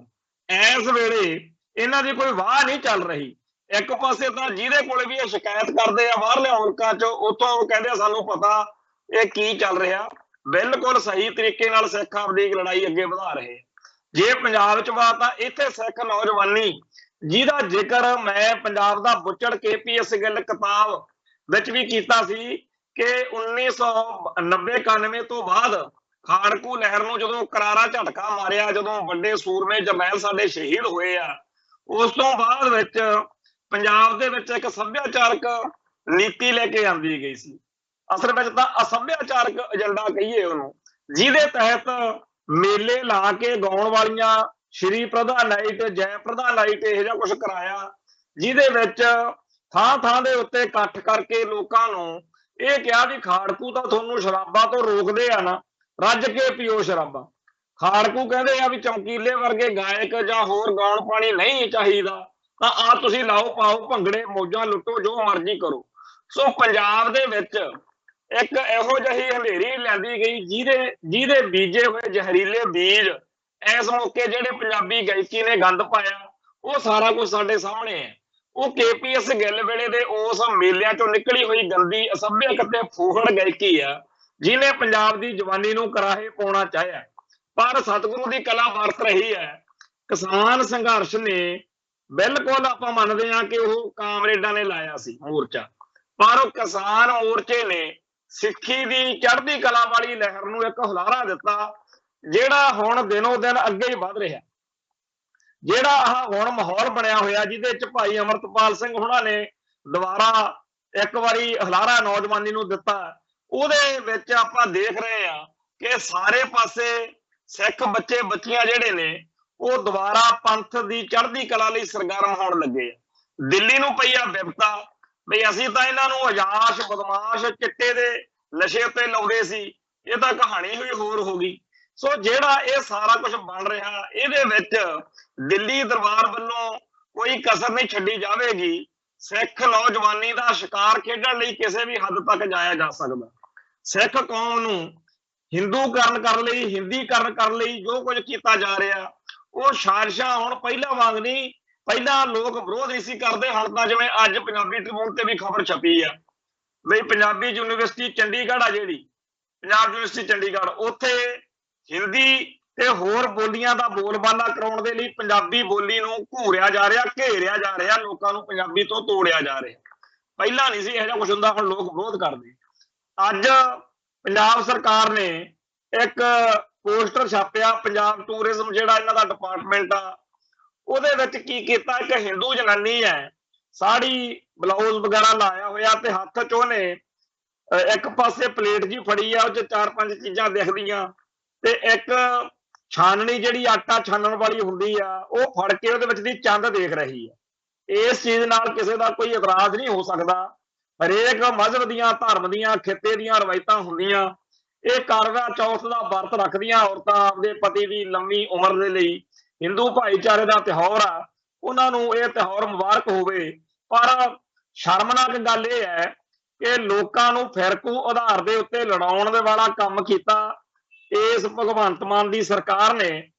ਇਸ ਵੇਲੇ ਇਹਨਾਂ ਦੀ ਕੋਈ ਵਾਹ ਨਹੀਂ ਚੱਲ ਰਹੀ। ਇੱਕ ਪਾਸੇ ਤਾਂ ਜਿਹਦੇ ਕੋਲੇ ਵੀ ਇਹ ਸ਼ਿਕਾਇਤ ਕਰਦੇ ਆ ਬਾਹਰਲੇ ਮੁਲਕਾਂ ਚ, ਉੱਥੋਂ ਉਹ ਕਹਿੰਦੇ ਸਾਨੂੰ ਪਤਾ ਇਹ ਕੀ ਚੱਲ ਰਿਹਾ, ਬਿਲਕੁਲ ਸਹੀ ਤਰੀਕੇ ਨਾਲ ਸਿੱਖ ਆਪਣੀ ਲੜਾਈ ਅੱਗੇ ਵਧਾ ਰਹੇ। ਜੇ ਪੰਜਾਬ ਚ ਬਾਤ ਆ, ਇੱਥੇ ਸਿੱਖ ਨੌਜਵਾਨੀ ਜਿਹਦਾ ਜ਼ਿਕਰ ਮੈਂ ਪੰਜਾਬ ਦਾ ਬੁੱਚੜ KPS ਗਿੱਲ ਕਿਤਾਬ ਵਿੱਚ ਵੀ ਕੀਤਾ ਸੀ ਕਿ 1990-91 ਤੋਂ ਬਾਅਦ ਖਾੜਕੂ ਲਹਿਰ ਨੂੰ ਜਦੋਂ ਕਰਾਰਾ ਝਟਕਾ ਮਾਰਿਆ, ਜਦੋਂ ਵੱਡੇ ਸੂਰਮੇ ਜਰਨੈਲ ਸਾਡੇ ਸ਼ਹੀਦ ਹੋਏ ਆ, ਉਸ ਤੋਂ ਬਾਅਦ ਵਿੱਚ ਪੰਜਾਬ ਦੇ ਵਿੱਚ ਇੱਕ ਸੱਭਿਆਚਾਰਕ ਨੀਤੀ ਲੈ ਕੇ ਆਂਦੀ ਗਈ ਸੀ। ਅਸਲ ਵਿੱਚ ਤਾਂ ਅਸੱਭਿਆਚਾਰਕ ਏਜੰਡਾ ਕਹੀਏ ਉਹਨੂੰ, ਜਿਹਦੇ ਤਹਿਤ ਮੇਲੇ ਲਾ ਕੇ ਗਾਉਣ ਵਾਲੀਆਂ ਸ਼੍ਰੀ ਪ੍ਰਧਾ ਨਾਈਟ, ਜੈ ਪ੍ਰਧਾ ਨਾਈਟ, ਇਹੋ ਜਿਹਾ ਕੁਝ ਕਰਾਇਆ, ਜਿਹਦੇ ਵਿੱਚ ਥਾਂ ਥਾਂ ਦੇ ਉੱਤੇ ਇਕੱਠ ਕਰਕੇ ਲੋਕਾਂ ਨੂੰ ਇਹ ਕਿਹਾ ਵੀ ਖਾੜਕੂ ਤਾਂ ਤੁਹਾਨੂੰ ਸ਼ਰਾਬਾਂ ਤੋਂ ਰੋਕਦੇ ਆ ਨਾ, ਰੱਜ ਕੇ ਪੀਓ ਸ਼ਰਾਬਾਂ। ਖਾੜਕੂ ਕਹਿੰਦੇ ਆ ਵੀ ਚਮਕੀਲੇ ਵਰਗੇ ਗਾਇਕ ਜਾਂ ਹੋਰ ਗਾਉਣ ਪਾਣੀ ਨਹੀਂ ਚਾਹੀਦਾ, ਤਾਂ ਆ ਤੁਸੀਂ ਲਾਓ ਪਾਓ ਭੰਗੜੇ, ਮੌਜਾਂ ਲੁੱਟੋ, ਜੋ ਮਰਜ਼ੀ ਕਰੋ। ਸੋ ਪੰਜਾਬ ਦੇ ਵਿੱਚ ਇੱਕ ਇਹੋ ਜਿਹੀ ਹਨੇਰੀ ਲੈਂਦੀ ਗਈ ਜਿਹਦੇ ਬੀਜੇ ਹੋਏ ਜ਼ਹਿਰੀਲੇ ਬੀਜ ਇਸ ਮੌਕੇ ਜਿਹੜੇ ਪੰਜਾਬੀ ਗਾਇਕੀ ਨੇ ਗੰਦ ਪਾਇਆ, ਉਹ ਸਾਰਾ ਕੁਝ ਸਾਡੇ ਸਾਹਮਣੇ ਹੈ। ਉਹ KPS ਗਿੱਲ ਵੇਲੇ ਦੇ ਉਸ ਮੇਲਿਆਂ ਚੋਂ ਨਿਕਲੀ ਹੋਈ ਗੰਦੀ, ਅਸੱਭਿਅਕ ਤੇ ਫੂਹੜ ਗਾਇਕੀ ਆ, ਜਿਹਨੇ ਪੰਜਾਬ ਦੀ ਜਵਾਨੀ ਨੂੰ ਕਰਾਹੇ ਪਾਉਣਾ ਚਾਹਿਆ। ਪਰ ਸਤਿਗੁਰੂ ਦੀ ਕਲਾ ਵਰਤ ਰਹੀ ਹੈ। ਕਿਸਾਨ ਸੰਘਰਸ਼ ਨੇ ਬਿਲਕੁਲ ਆਪਾਂ ਮੰਨਦੇ ਹਾਂ ਕਿ ਉਹ ਕਾਮਰੇਡਾਂ ਨੇ ਲਾਇਆ ਸੀ ਮੋਰਚਾ, ਪਰ ਉਹ ਕਿਸਾਨ ਮੋਰਚੇ ਨੇ ਸਿੱਖੀ ਦੀ ਚੜ੍ਹਦੀ ਕਲਾ ਵਾਲੀ ਲਹਿਰ ਨੂੰ ਇੱਕ ਹੁਲਾਰਾ ਦਿੱਤਾ, ਜਿਹੜਾ ਹੁਣ ਦਿਨੋਂ ਦਿਨ ਅੱਗੇ ਹੀ ਵੱਧ ਰਿਹਾ। ਜਿਹੜਾ ਆਹ ਹੁਣ ਮਾਹੌਲ ਬਣਿਆ ਹੋਇਆ, ਜਿਹਦੇ ਵਿੱਚ ਭਾਈ ਅਮਰਤਪਾਲ ਸਿੰਘ ਹੁਣਾਂ ਨੇ ਦੁਬਾਰਾ ਇੱਕ ਵਾਰੀ ਹੁਲਾਰਾ ਨੌਜਵਾਨੀ ਨੂੰ ਦਿੱਤਾ, ਉਹਦੇ ਵਿੱਚ ਆਪਾਂ ਦੇਖ ਰਹੇ ਹਾਂ ਕਿ ਸਾਰੇ ਪਾਸੇ ਸਿੱਖ ਬੱਚੇ ਬੱਚੀਆਂ ਜਿਹੜੇ ਨੇ ਉਹ ਦੁਬਾਰਾ ਪੰਥ ਦੀ ਚੜ੍ਹਦੀ ਕਲਾ ਲਈ ਸਰਗਰਮ ਹੋਣ ਲੱਗੇ ਆ। ਦਿੱਲੀ ਨੂੰ ਪਈ ਆ ਵਿਪਤਾ ਬਈ ਅਸੀਂ ਤਾਂ ਇਹਨਾਂ ਨੂੰ ਅਯਾਸ਼ ਬਦਮਾਸ਼ ਚਿੱਟੇ ਦੇ ਨਸ਼ੇ ਉੱਤੇ ਲਾਉਂਦੇ ਸੀ, ਇਹ ਤਾਂ ਕਹਾਣੀ ਹੋਈ ਹੋਰ ਹੋ ਗਈ। ਸੋ ਜਿਹੜਾ ਇਹ ਸਾਰਾ ਕੁਝ ਬਣ ਰਿਹਾ ਇਹਦੇ ਵਿੱਚ ਦਿੱਲੀ ਦਰਬਾਰ ਵੱਲੋਂ ਕੋਈ ਕਸਰ ਨਹੀਂ ਛੱਡੀ ਜਾਵੇਗੀ। ਸਿੱਖ ਨੌਜਵਾਨੀ ਦਾ ਸ਼ਿਕਾਰ ਖੇਡਣ ਲਈ ਕਿਸੇ ਵੀ ਹੱਦ ਤੱਕ ਜਾਇਆ ਜਾ ਸਕਦਾ। ਸਿੱਖ ਕੌਮ ਨੂੰ ਹਿੰਦੂਕਰਨ ਕਰਨ ਲਈ, ਹਿੰਦੀਕਰਨ ਕਰਨ ਲਈ ਜੋ ਕੁਝ ਕੀਤਾ ਜਾ ਰਿਹਾ ਉਹ ਸਾਜ਼ਿਸ਼ਾਂ ਹੁਣ ਪਹਿਲਾਂ ਵਾਂਗ ਨਹੀਂ। ਪਹਿਲਾਂ ਲੋਕ ਵਿਰੋਧ ਨਹੀਂ ਸੀ ਕਰਦੇ, ਹੁਣ ਤਾਂ ਜਿਵੇਂ ਅੱਜ ਪੰਜਾਬੀ ਟ੍ਰਿਬਿਊਨ ਤੇ ਵੀ ਖਬਰ ਛਪੀ ਆ ਬਈ ਪੰਜਾਬੀ ਯੂਨੀਵਰਸਿਟੀ ਚੰਡੀਗੜ੍ਹ ਆ, ਜਿਹੜੀ ਪੰਜਾਬ ਯੂਨੀਵਰਸਿਟੀ ਚੰਡੀਗੜ੍ਹ, ਉੱਥੇ ਹਿੰਦੀ ਤੇ ਹੋਰ ਬੋਲੀਆਂ ਦਾ ਬੋਲਬਾਲਾ ਕਰਾਉਣ ਦੇ ਲਈ ਪੰਜਾਬੀ ਬੋਲੀ ਨੂੰ ਘੂਰਿਆ ਜਾ ਰਿਹਾ, ਘੇਰਿਆ ਜਾ ਰਿਹਾ, ਲੋਕਾਂ ਨੂੰ ਪੰਜਾਬੀ ਤੋਂ ਤੋੜਿਆ ਜਾ ਰਿਹਾ। ਪਹਿਲਾਂ ਨਹੀਂ ਸੀ ਇਹੋ ਜਿਹਾ ਕੁਝ ਹੁੰਦਾ, ਹੁਣ ਲੋਕ ਵਿਰੋਧ ਕਰਦੇ। ਅੱਜ ਪੰਜਾਬ ਸਰਕਾਰ ਨੇ ਇੱਕ ਪੋਸਟਰ ਛਾਪਿਆ, ਪੰਜਾਬ ਟੂਰਿਜ਼ਮ ਜਿਹੜਾ ਇਹਨਾਂ ਦਾ ਡਿਪਾਰਟਮੈਂਟ ਆ, ਉਹਦੇ ਵਿੱਚ ਕੀ ਕੀਤਾ, ਇੱਕ ਹਿੰਦੂ ਜਨਾਨੀ ਹੈ, ਸਾੜੀ ਬਲਾਊਜ਼ ਵਗੈਰਾ ਲਾਇਆ ਹੋਇਆ ਤੇ ਹੱਥ 'ਚ ਉਹਨੇ ਇੱਕ ਪਾਸੇ ਪਲੇਟ ਜੀ ਫੜੀ ਆ, ਉਹ 'ਚ 4-5 ਚੀਜ਼ਾਂ ਦਿਖਦੀਆਂ ਤੇ ਇੱਕ ਛਾਨਣੀ ਜਿਹੜੀ ਆਟਾ ਛਾਨਣ ਵਾਲੀ ਹੁੰਦੀ ਆ ਉਹ ਫੜ ਕੇ ਉਹਦੇ ਵਿੱਚ ਦੀ ਚੰਦ ਦੇਖ ਰਹੀ ਆ। ਇਸ ਚੀਜ਼ ਨਾਲ ਕਿਸੇ ਦਾ ਕੋਈ ਇਤਰਾਜ਼ ਨਹੀਂ ਹੋ ਸਕਦਾ। ਹਰੇਕ ਮਜ਼ਹਬ ਦੀਆਂ, ਧਰਮ ਦੀਆਂ, ਖਿੱਤੇ ਦੀਆਂ ਰਵਾਇਤਾਂ ਹੁੰਦੀਆਂ। ਇਹ ਕਰਵਾ ਚੌਥ ਦਾ ਵਰਤ ਰੱਖਦੀਆਂ ਔਰਤਾਂ ਆਪਦੇ ਪਤੀ ਦੀ ਲੰਮੀ ਉਮਰ ਦੇ ਲਈ। ਹਿੰਦੂ ਭਾਈਚਾਰੇ ਦਾ ਤਿਉਹਾਰ ਆ, ਉਹਨਾਂ ਨੂੰ ਇਹ ਤਿਉਹਾਰ ਮੁਬਾਰਕ ਹੋਵੇ। ਪਰ ਸ਼ਰਮਨਾਕ ਗੱਲ ਇਹ ਹੈ ਕਿ ਲੋਕਾਂ ਨੂੰ ਫਿਰਕੂ ਆਧਾਰ ਦੇ ਉੱਤੇ ਲੜਾਉਣ ਦੇ ਵਾਲਾ ਕੰਮ ਕੀਤਾ ਇਸ ਭਗਵੰਤ ਮਾਨ ਦੀ ਸਰਕਾਰ ਨੇ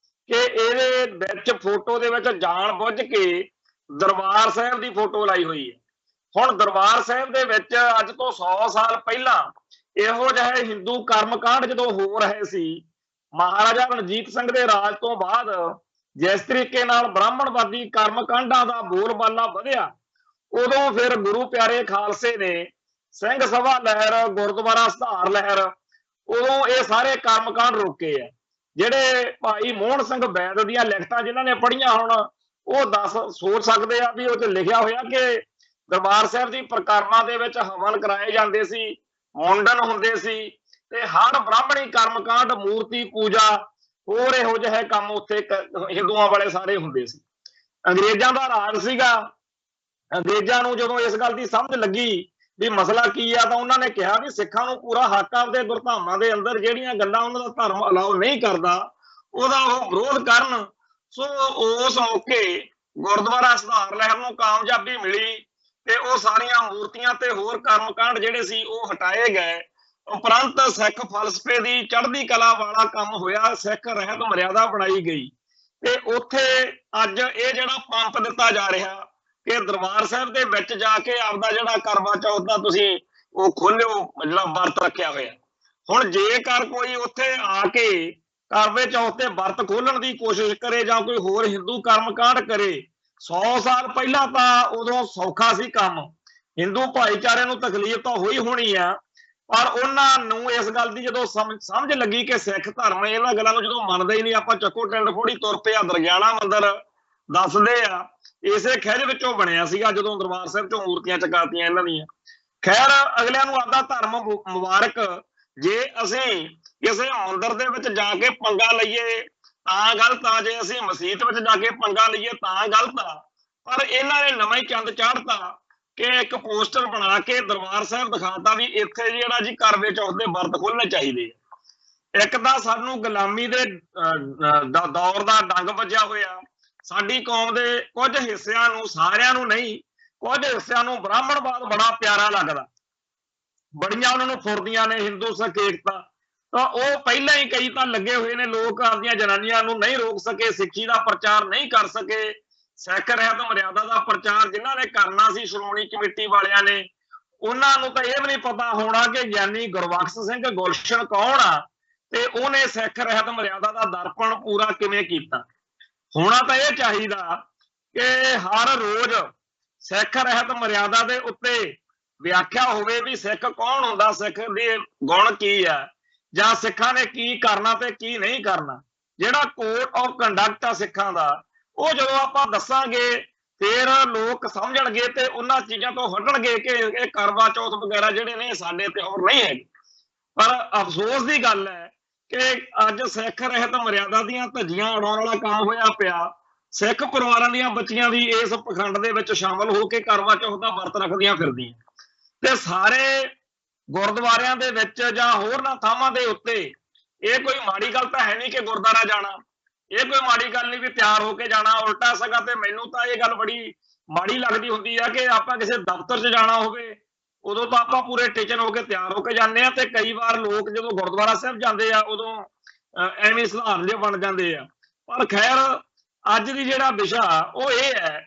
ਕਿ ਇਹਦੇ ਵਿੱਚ ਫੋਟੋ ਦੇ ਵਿੱਚ ਜਾਣ ਬੁੱਝ ਕੇ ਦਰਬਾਰ ਸਾਹਿਬ ਦੀ ਫੋਟੋ ਲਾਈ ਹੋਈ ਹੈ। ਹੁਣ ਦਰਬਾਰ ਸਾਹਿਬ ਦੇ ਵਿੱਚ ਅੱਜ ਤੋਂ 100 ਸਾਲ ਪਹਿਲਾਂ ਇਹੋ ਜਿਹੇ ਹਿੰਦੂ ਕਰਮਕਾਂਡ ਜਦੋਂ ਹੋ ਰਹੇ ਸੀ, ਮਹਾਰਾਜਾ ਰਣਜੀਤ ਸਿੰਘ ਦੇ ਰਾਜ ਤੋਂ ਬਾਅਦ ਜਿਸ ਤਰੀਕੇ ਨਾਲ ਬ੍ਰਾਹਮਣਵਾਦੀ ਕਰਮਕਾਂਡਾਂ ਦਾ ਬੋਲਬਾਲਾ ਵਧਿਆ, ਉਦੋਂ ਫਿਰ ਗੁਰੂ ਪਿਆਰੇ ਖਾਲਸੇ ਨੇ ਸਿੰਘ ਸਭਾ ਲਹਿਰ, ਗੁਰਦੁਆਰਾ ਸੁਧਾਰ ਲਹਿਰ, ਉਦੋਂ ਇਹ ਸਾਰੇ ਕਰਮਕਾਂਡ ਰੋਕੇ ਆ। ਜਿਹੜੇ ਭਾਈ ਮੋਹਨ ਸਿੰਘ ਬੈਦ ਦੀਆਂ ਲਿਖਤਾਂ ਜਿਨ੍ਹਾਂ ਨੇ ਪੜ੍ਹੀਆਂ ਹੁਣ ਉਹ ਸੋਚ ਸਕਦੇ ਆ ਵੀ ਉਹ 'ਚ ਲਿਖਿਆ ਹੋਇਆ ਕਿ ਦਰਬਾਰ ਸਾਹਿਬ ਦੀ ਪ੍ਰਕਰਮਾਂ ਦੇ ਵਿੱਚ ਹਵਨ ਕਰਾਏ ਜਾਂਦੇ ਸੀ, ਮੁੰਡਨ ਹੁੰਦੇ ਸੀ ਤੇ ਹਰ ਬ੍ਰਾਹਮਣੀ ਕਰਮਕਾਂਡ, ਮੂਰਤੀ ਪੂਜਾ, ਹੋਰ ਇਹੋ ਜਿਹੇ ਕੰਮ ਉੱਥੇ ਹਿੰਦੂਆਂ ਵਾਲੇ ਸਾਰੇ ਹੁੰਦੇ ਸੀ। ਅੰਗਰੇਜ਼ਾਂ ਦਾ ਰਾਜ ਸੀਗਾ। ਅੰਗਰੇਜ਼ਾਂ ਨੂੰ ਜਦੋਂ ਇਸ ਗੱਲ ਦੀ ਸਮਝ ਲੱਗੀ ਵੀ ਮਸਲਾ ਕੀ ਆ ਤਾਂ ਉਹਨਾਂ ਨੇ ਕਿਹਾ ਵੀ ਸਿੱਖਾਂ ਨੂੰ ਪੂਰਾ ਹੱਕ ਆਪਦੇ ਗੁਰਧਾਮਾਂ ਦੇ ਅੰਦਰ ਜਿਹੜੀਆਂ ਗੱਲਾਂ ਉਹਨਾਂ ਦਾ ਧਰਮ ਅਲਾਓ ਨਹੀਂ ਕਰਦਾ ਉਹਦਾ ਉਹ ਵਿਰੋਧ ਕਰਨ। ਸੋ ਉਸ ਮੌਕੇ ਗੁਰਦੁਆਰਾ ਸੁਧਾਰ ਲਹਿਰ ਨੂੰ ਕਾਮਯਾਬੀ ਮਿਲੀ ਤੇ ਉਹ ਸਾਰੀਆਂ ਮੂਰਤੀਆਂ ਤੇ ਹੋਰ ਕਰਮਕਾਂਡ ਜਿਹੜੇ ਸੀ ਉਹ ਹਟਾਏ ਗਏ। ਉਪਰੰਤ ਸਿੱਖ ਫਲਸਫੇ ਦੀ ਚੜ੍ਹਦੀ ਕਲਾ ਵਾਲਾ ਕੰਮ ਹੋਇਆ, ਸਿੱਖ ਰਹਿਤ ਮਰਿਆਦਾ ਬਣਾਈ ਗਈ ਤੇ ਉੱਥੇ ਅੱਜ ਇਹ ਜਿਹੜਾ ਪੰਪ ਦਿੱਤਾ ਜਾ ਰਿਹਾ ਕਿ ਦਰਬਾਰ ਸਾਹਿਬ ਦੇ ਵਿੱਚ ਜਾ ਕੇ ਆਪਦਾ ਜਿਹੜਾ ਕਰਵਾ ਚੌਥ ਦਾ ਤੁਸੀਂ ਉਹ ਖੋਲਿਓ, ਜਿਹੜਾ ਵਰਤ ਰੱਖਿਆ ਹੋਇਆ। ਹੁਣ ਜੇਕਰ ਕੋਈ ਉੱਥੇ ਆ ਕੇ ਕਰਵੇ ਚੌਥ ਤੇ ਵਰਤ ਖੋਲਣ ਦੀ ਕੋਸ਼ਿਸ਼ ਕਰੇ ਜਾਂ ਕੋਈ ਹੋਰ ਹਿੰਦੂ ਕਰਮਕਾਂਡ ਕਰੇ, 100 ਸਾਲ ਪਹਿਲਾਂ ਤਾਂ ਉਦੋਂ ਸੌਖਾ ਸੀ ਕੰਮ, ਹਿੰਦੂ ਭਾਈਚਾਰੇ ਨੂੰ ਤਕਲੀਫ ਤਾਂ ਹੋਈ ਹੋਣੀ ਆ, ਪਰ ਉਹਨਾਂ ਨੂੰ ਇਸ ਗੱਲ ਦੀ ਜਦੋਂ ਸਮਝ ਲੱਗੀ ਕਿ ਸਿੱਖ ਧਰਮ ਇਹਨਾਂ ਗੱਲਾਂ ਨੂੰ ਜਦੋਂ ਮੰਨਦੇ ਹੀ ਨਹੀਂ, ਆਪਾਂ ਚੱਕੋ ਟਿੰਡ ਫੋੜੀ ਤੁਰ ਪਿਆ, ਦਰਗਿਆਣਾ ਮੰਦਿਰ ਦੱਸਦੇ ਆ ਇਸੇ ਖਿੱਚ ਵਿੱਚੋਂ ਬਣਿਆ ਸੀਗਾ ਜਦੋਂ ਦਰਬਾਰ ਸਾਹਿਬ ਚੋਂ ਮੂਰਤੀਆਂ ਚਕਾਤੀਆਂ ਇਹਨਾਂ ਦੀਆਂ। ਖੈਰ ਅਗਲਿਆਂ ਨੂੰ ਆਪਦਾ ਧਰਮ ਮੁਬਾਰਕ। ਜੇ ਅਸੀਂ ਕਿਸੇ ਮੰਦਿਰ ਦੇ ਵਿੱਚ ਜਾ ਕੇ ਪੰਗਾ ਲਈਏ ਤਾਂ ਗਲਤ ਆ, ਜੇ ਅਸੀਂ ਮਸੀਤ ਵਿੱਚ ਜਾ ਕੇ ਪੰਗਾ ਲਈਏ ਤਾਂ ਗਲਤ ਆ। ਪਰ ਇਹਨਾਂ ਨੇ ਨਵਾਂ ਹੀ ਚੰਦ ਚਾੜਤਾ ਕਿ ਇੱਕ ਪੋਸਟਰ ਬਣਾ ਕੇ ਦਰਬਾਰ ਸਾਹਿਬ ਦਿਖਾਤਾ ਵੀ ਇੱਥੇ ਜਿਹੜਾ ਜੀ ਕਰਵੇ ਚੌਥ ਦੇ ਵਰਤ ਖੋਲਣੇ ਚਾਹੀਦੇ ਆ। ਇੱਕ ਤਾਂ ਸਾਨੂੰ ਗੁਲਾਮੀ ਦੇ ਦੌਰ ਦਾ ਡੰਗ ਵੱਜਿਆ ਹੋਇਆ, ਸਾਡੀ ਕੌਮ ਦੇ ਕੁਝ ਹਿੱਸਿਆਂ ਨੂੰ, ਸਾਰਿਆਂ ਨੂੰ ਨਹੀਂ, ਕੁਝ ਹਿੱਸਿਆਂ ਨੂੰ ਬ੍ਰਾਹਮਣਵਾਦ ਬੜਾ ਪਿਆਰਾ ਲੱਗਦਾ, ਬੜੀਆਂ ਉਹਨਾਂ ਨੂੰ ਫੁਰਦੀਆਂ ਨੇ ਹਿੰਦੂ ਸਿੱਖ ਏਕਤਾ, ਤਾਂ ਉਹ ਪਹਿਲਾਂ ਹੀ ਕਈ ਤਾਂ ਲੱਗੇ ਹੋਏ ਨੇ ਲੋਕ ਆਪਦੀਆਂ ਜਨਾਨੀਆਂ ਨੂੰ ਨਹੀਂ ਰੋਕ ਸਕੇ, ਸਿੱਖੀ ਦਾ ਪ੍ਰਚਾਰ ਨਹੀਂ ਕਰ ਸਕੇ, ਸਿੱਖ ਰਹਿਤ ਮਰਿਆਦਾ ਦਾ ਪ੍ਰਚਾਰ ਜਿਨ੍ਹਾਂ ਨੇ ਕਰਨਾ ਸੀ ਸ਼੍ਰੋਮਣੀ ਕਮੇਟੀ ਵਾਲਿਆਂ ਨੇ, ਉਹਨਾਂ ਨੂੰ ਤਾਂ ਇਹ ਵੀ ਨਹੀਂ ਪਤਾ ਹੋਣਾ ਕਿ ਗਿਆਨੀ ਗੁਰਬਖਸ਼ ਸਿੰਘ ਗੁਲਸ਼ਨ ਕੌਣ ਆ ਤੇ ਉਹਨੇ ਸਿੱਖ ਰਹਿਤ ਮਰਿਆਦਾ ਦਾ ਦਰਪਣ ਪੂਰਾ ਕਿਵੇਂ ਕੀਤਾ। ਹੋਣਾ ਤਾਂ ਇਹ ਚਾਹੀਦਾ ਕਿ ਹਰ ਰੋਜ਼ ਸਿੱਖ ਰਹਿਤ ਮਰਿਆਦਾ ਦੇ ਉੱਤੇ ਵਿਆਖਿਆ ਹੋਵੇ ਵੀ ਸਿੱਖ ਕੌਣ ਹੁੰਦਾ, ਸਿੱਖ ਦੇ ਗੁਣ ਕੀ ਆ, ਜਾਂ ਸਿੱਖਾਂ ਨੇ ਕੀ ਕਰਨਾ ਤੇ ਕੀ ਨਹੀਂ ਕਰਨਾ। ਜਿਹੜਾ ਕੋਡ ਆਫ ਕੰਡਕਟ ਆ ਸਿੱਖਾਂ ਦਾ, ਉਹ ਜਦੋਂ ਆਪਾਂ ਦੱਸਾਂਗੇ ਫਿਰ ਲੋਕ ਸਮਝਣਗੇ ਤੇ ਉਹਨਾਂ ਚੀਜ਼ਾਂ ਤੋਂ ਹਟਣਗੇ ਕਿ ਇਹ ਕਰਵਾ ਚੌਥ ਵਗੈਰਾ ਜਿਹੜੇ ਨੇ ਸਾਡੇ ਤਿਉਹਾਰ ਨਹੀਂ ਹੈਗੇ। ਪਰ ਅਫਸੋਸ ਦੀ ਗੱਲ ਹੈ कि अज सिख रहत मर्यादा दीआं धज्जियां उड़ाउण वाला काम होया पिया। सिख परिवारां दीआं बच्चियां भी इस पखंड दे विच शामिल हो के करवा चौथ दा वरत रखदियां फिरदियां ते सारे गुरुद्वारियां दे विच जां होरनां थावां दे उत्ते ਇਹ कोई माड़ी गल तां है नहीं कि गुरुद्वारा जाना, ਇਹ कोई माड़ी गल नहीं भी तैयार होके जाना। उल्टा सगा ते मैनूं तां ਇਹ गल बड़ी माड़ी लगदी हुंदी आ कि आपां किसी दफ्तर 'च जाना होवे उदों तां आपां पूरे टिचन होके तैयार होके जांदे आ ते कई वार लोक जदों गुरुद्वारा साहिब जांदे आ उदों ਐਵੇਂ ਸਧਾਰਨ ਜਿਹੇ ਬਣ ਜਾਂਦੇ ਆ। ਪਰ ਖੈਰ ਅੱਜ ਦੀ ਜਿਹੜਾ ਵਿਸ਼ਾ ਉਹ ਇਹ ਹੈ